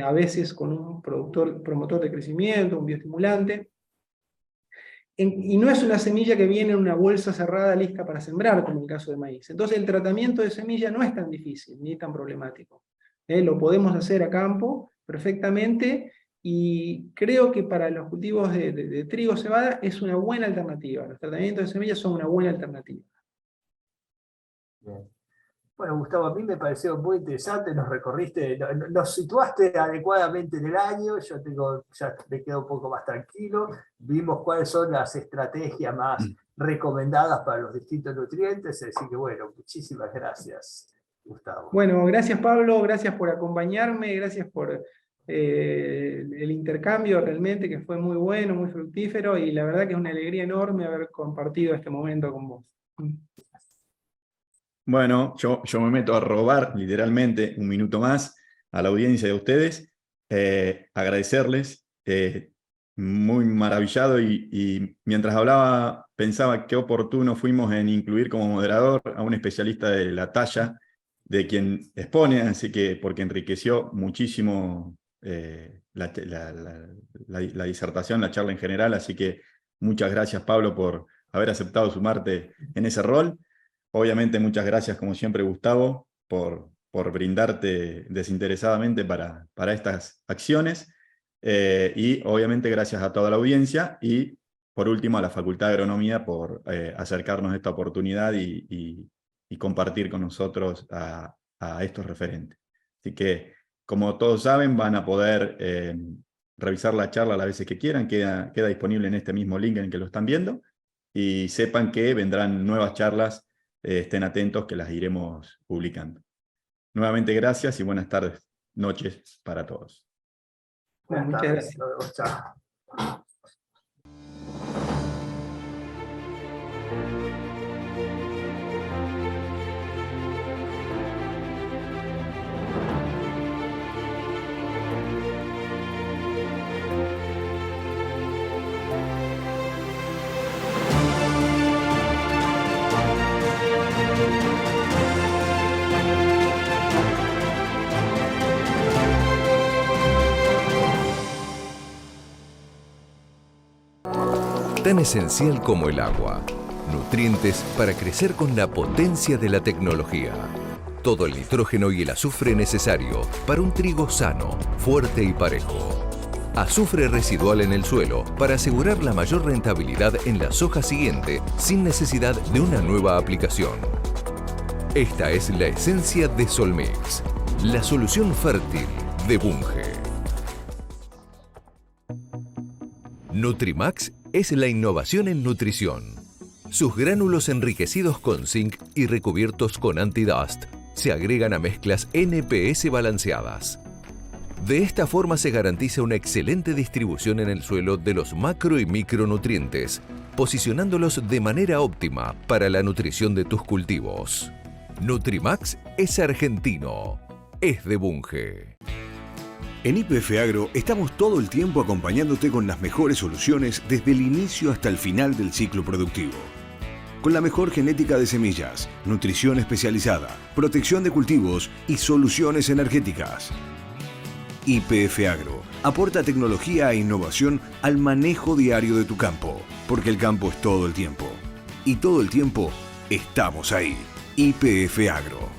[SPEAKER 6] a veces con un promotor de crecimiento, un bioestimulante, y no es una semilla que viene en una bolsa cerrada lista para sembrar, como en el caso de maíz. Entonces el tratamiento de semilla no es tan difícil, ni tan problemático. Lo podemos hacer a campo perfectamente, y creo que para los cultivos de trigo, cebada, es una buena alternativa. Los tratamientos de semillas son una buena alternativa.
[SPEAKER 5] Bien. Bueno, Gustavo, a mí me pareció muy interesante, nos situaste adecuadamente en el año, ya me quedo un poco más tranquilo, vimos cuáles son las estrategias más recomendadas para los distintos nutrientes, así que bueno, muchísimas gracias, Gustavo.
[SPEAKER 6] Bueno, gracias Pablo, gracias por acompañarme, gracias por el intercambio realmente, que fue muy bueno, muy fructífero, y la verdad que es una alegría enorme haber compartido este momento con vos.
[SPEAKER 4] Bueno, yo me meto a robar literalmente un minuto más a la audiencia de ustedes, agradecerles, muy maravillado, y mientras hablaba pensaba qué oportuno fuimos en incluir como moderador a un especialista de la talla de quien expone, así que porque enriqueció muchísimo la disertación, la charla en general, así que muchas gracias Pablo por haber aceptado sumarte en ese rol. Obviamente muchas gracias como siempre Gustavo por brindarte desinteresadamente para estas acciones, y obviamente gracias a toda la audiencia, y por último a la Facultad de Agronomía por acercarnos a esta oportunidad y compartir con nosotros a estos referentes. Así que, como todos saben, van a poder revisar la charla las veces que quieran, queda disponible en este mismo link en el que lo están viendo, y sepan que vendrán nuevas charlas, estén atentos que las iremos publicando. Nuevamente gracias y buenas tardes, noches para todos.
[SPEAKER 5] Buenas
[SPEAKER 6] Muchas
[SPEAKER 5] tardes.
[SPEAKER 6] gracias.
[SPEAKER 5] Nos vemos, chao.
[SPEAKER 2] Tan esencial como el agua. Nutrientes para crecer con la potencia de la tecnología. Todo el nitrógeno y el azufre necesario para un trigo sano, fuerte y parejo. Azufre residual en el suelo para asegurar la mayor rentabilidad en la soja siguiente sin necesidad de una nueva aplicación. Esta es la esencia de Solmix, la solución fértil de Bunge. Nutrimax es la innovación en nutrición. Sus gránulos enriquecidos con zinc y recubiertos con anti-dust se agregan a mezclas NPS balanceadas. De esta forma se garantiza una excelente distribución en el suelo de los macro y micronutrientes, posicionándolos de manera óptima para la nutrición de tus cultivos. Nutrimax es argentino, es de Bunge.
[SPEAKER 1] En YPF Agro estamos todo el tiempo acompañándote con las mejores soluciones desde el inicio hasta el final del ciclo productivo. Con la mejor genética de semillas, nutrición especializada, protección de cultivos y soluciones energéticas. YPF Agro aporta tecnología e innovación al manejo diario de tu campo, porque el campo es todo el tiempo. Y todo el tiempo estamos ahí. YPF Agro.